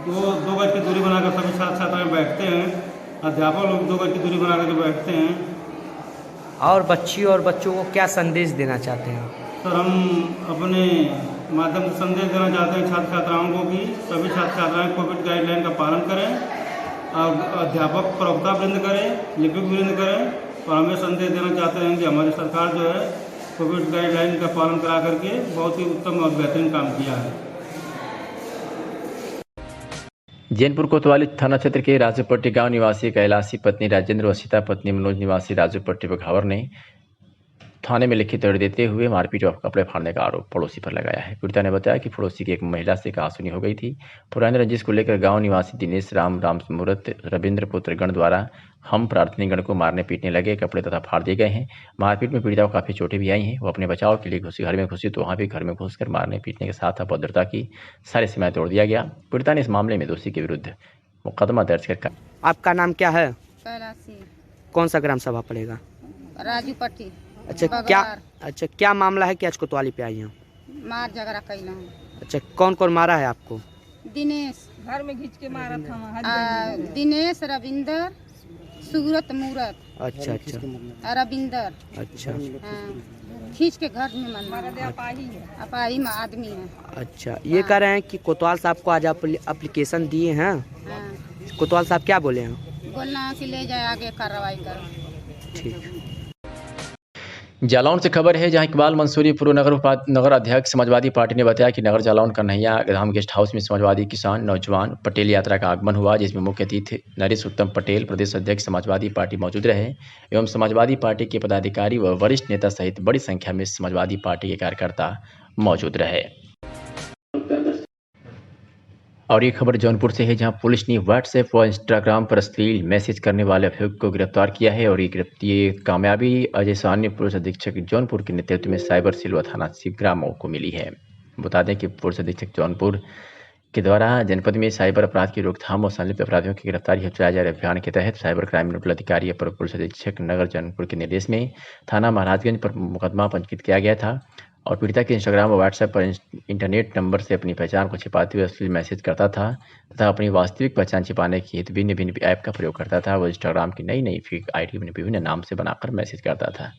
Speaker 4: 2 गज की दूरी बनाकर सभी छात्र छात्राएँ बैठते हैं। अध्यापक लोग 2 गज की दूरी बना करके बैठते हैं।
Speaker 23: और बच्चियों और बच्चों को क्या संदेश देना चाहते हैं?
Speaker 4: सर हम अपने माध्यम से संदेश देना चाहते हैं छात्र छात्राओं को कि सभी छात्र छात्राएँ कोविड गाइडलाइन का पालन करें, और अध्यापक प्रवक्ता वृंद करें, लिपिक वृंद करें। और हमें संदेश देना चाहते हैं कि हमारी सरकार जो है कोविड गाइडलाइन का पालन करा करके बहुत ही उत्तम और बेहतरीन काम किया है।
Speaker 2: जैनपुर कोतवाली थाना क्षेत्र के राजूपट्टी गांव निवासी कैलाशी पत्नी राजेंद्र व सीता पत्नी मनोज निवासी राजूपट्टी बघावर ने थाने में लिखित तोड़ देते हुए मारपीट और कपड़े फाड़ने का आरोप पड़ोसी पर लगाया है। पीड़िता ने बताया कि पड़ोसी की एक महिला से कहासुनी हो गई थी। पुराने रंजिश को लेकर गांव निवासी दिनेश राम मुहूर्त रविंद्र पुत्र गण द्वारा हम प्रार्थनी गण को मारने पीटने लगे, कपड़े तथा फाड़ दिए गए हैं। मारपीट में पीड़िता को काफ़ी चोटें भी आई हैं। वो अपने बचाव के लिए घर में घुसी तो वहाँ भी घर में घुसकर मारने पीटने के साथ अभद्रता की सारी सीमाएं तोड़ दिया गया। पीड़िता ने इस मामले में दोषी के विरुद्ध मुकदमा दर्ज कर।
Speaker 23: आपका नाम क्या है?
Speaker 25: कैलाशी।
Speaker 23: कौन सा ग्राम सभा पड़ेगा?
Speaker 25: राजूपट्टी।
Speaker 23: अच्छा, क्या मामला है कि आज कोतवाली पे आई हैं?
Speaker 25: मार झगड़ा कैला।
Speaker 23: अच्छा, कौन कौन मारा है आपको?
Speaker 25: दिनेश घर में घींच के मारा था। दिनेश, रविंदर, सूरत मूरत।
Speaker 23: अच्छा अच्छा
Speaker 25: रविंदर।
Speaker 23: अच्छा
Speaker 25: हाँ, खींच के घर में मन अपाही में आदमी है।
Speaker 23: अच्छा, ये कह रहे हैं कि कोतवाल साहब को आज एप्लीकेशन दिए हैं।
Speaker 25: हाँ।
Speaker 23: कोतवाल साहब क्या बोले हैं?
Speaker 25: बोलना कि ले जाए आगे कार्रवाई करो।
Speaker 23: ठीक।
Speaker 2: जालौन से खबर है, जहां इकबाल मंसूरी पूर्व नगर अध्यक्ष समाजवादी पार्टी ने बताया कि नगर जालौन कन्हैया धाम गेस्ट हाउस में समाजवादी किसान नौजवान पटेल यात्रा का आगमन हुआ, जिसमें मुख्य अतिथि नरेश उत्तम पटेल प्रदेश अध्यक्ष समाजवादी पार्टी मौजूद रहे एवं समाजवादी पार्टी के पदाधिकारी व वरिष्ठ नेता सहित बड़ी संख्या में समाजवादी पार्टी के कार्यकर्ता मौजूद रहे। और ये खबर जौनपुर से है, जहां पुलिस ने व्हाट्सएप व इंस्टाग्राम पर अश्लील मैसेज करने वाले अभियुक्त को गिरफ्तार किया है और ये कामयाबी अजय सान्य पुलिस अधीक्षक जौनपुर के नेतृत्व में साइबर सेल व थाना ग्रामों को मिली है। बता दें कि पुलिस अधीक्षक जौनपुर के द्वारा जनपद में साइबर अपराध की रोकथाम और संलिप्त अपराधियों की गिरफ्तारी हेतु चलाए जा रहे अभियान के तहत साइबर क्राइम नोडल अधिकारी अपर पुलिस अधीक्षक नगर जौनपुर के निर्देश में थाना महाराजगंज पर मुकदमा पंजीकृत किया गया था और पीड़िता के इंस्टाग्राम और व्हाट्सएप पर इंटरनेट नंबर से अपनी पहचान को छिपाते हुए अश्लील मैसेज करता था तथा अपनी वास्तविक पहचान छिपाने के हेतु भिन्न भिन्न ऐप का प्रयोग करता था। वो इंस्टाग्राम की नई फेक आईडी विभिन्न नाम से बनाकर मैसेज करता था।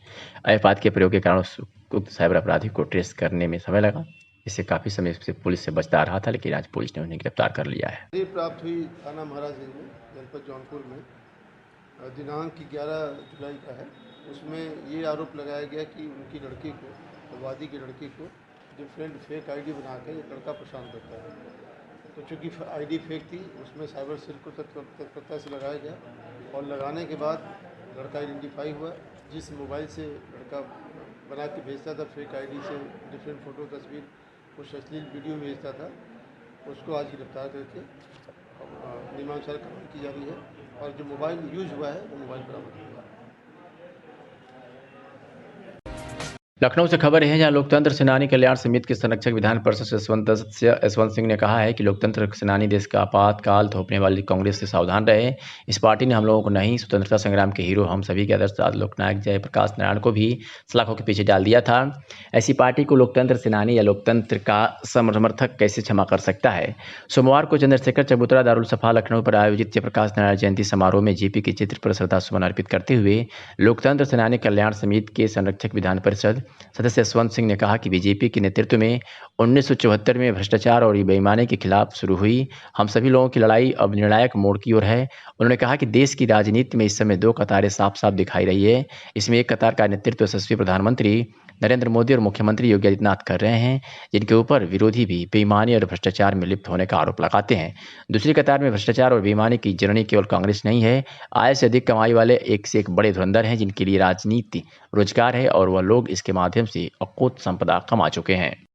Speaker 2: ऐप के प्रयोग के कारण उक्त साइबर अपराधी को ट्रेस करने में समय लगा। इससे काफ़ी समय से पुलिस से बचता रहा था, लेकिन आज पुलिस ने उन्हें गिरफ्तार कर लिया है।
Speaker 6: प्राप्त हुई थाना महाराजगंज में जनपद जौनपुर में दिनांक 11 जुलाई का है। उसमें ये आरोप लगाया गया कि उनकी लड़की को, वादी की लड़की को डिफरेंट फेक आईडी बना के एक लड़का परेशान करता है। तो चूँकि आईडी फेक थी, उसमें साइबर सेल को तत्परता से लगाया गया और लगाने के बाद लड़का आइडेंटिफाई हुआ। जिस मोबाइल से लड़का बना के भेजता था फेक आईडी से डिफरेंट फ़ोटो तस्वीर, कुछ अश्लील वीडियो भेजता था, उसको आज गिरफ्तार करके नियमानुसार कार्रवाई की जा रही है और जो मोबाइल यूज हुआ है वो मोबाइल बरामद हुआ है।
Speaker 2: लखनऊ से खबर है, जहां लोकतंत्र सेनानी कल्याण समिति के संरक्षक विधान परिषद सदस्य यशवंत सिंह ने कहा है कि लोकतंत्र सेनानी देश का आपातकाल थोपने वाली कांग्रेस से सावधान रहे। इस पार्टी ने हम लोगों को नहीं, स्वतंत्रता संग्राम के हीरो हम सभी के आदर्श लोकनायक जयप्रकाश नारायण को भी सलाखों के पीछे डाल दिया था। ऐसी पार्टी को लोकतंत्र सेनानी या लोकतंत्र का समर्थक कैसे क्षमा कर सकता है। सोमवार को चंद्रशेखर चबूतरा दारुल सफा लखनऊ पर आयोजित जयप्रकाश नारायण जयंती समारोह में जेपी के चित्र पर श्रद्धासुमन अर्पित करते हुए लोकतंत्र सेनानी कल्याण समिति के संरक्षक विधान परिषद सदस्य यशवंत सिंह ने कहा कि बीजेपी के नेतृत्व में 1974 में भ्रष्टाचार और बेईमानी के खिलाफ शुरू हुई हम सभी लोगों की लड़ाई अब निर्णायक मोड़ की ओर है। उन्होंने कहा कि देश की राजनीति में इस समय दो कतारें साफ साफ दिखाई रही है। इसमें एक कतार का नेतृत्व यशस्वी प्रधानमंत्री नरेंद्र मोदी और मुख्यमंत्री योगी आदित्यनाथ कर रहे हैं, जिनके ऊपर विरोधी भी बेईमानी और भ्रष्टाचार में लिप्त होने का आरोप लगाते हैं। दूसरी कतार में भ्रष्टाचार और बेईमानी की जननी केवल कांग्रेस नहीं है, आय से अधिक कमाई वाले एक से एक बड़े धुरंधर हैं, जिनके लिए राजनीति रोजगार है और वह लोग इसके माध्यम से अकूत संपदा कमा चुके हैं।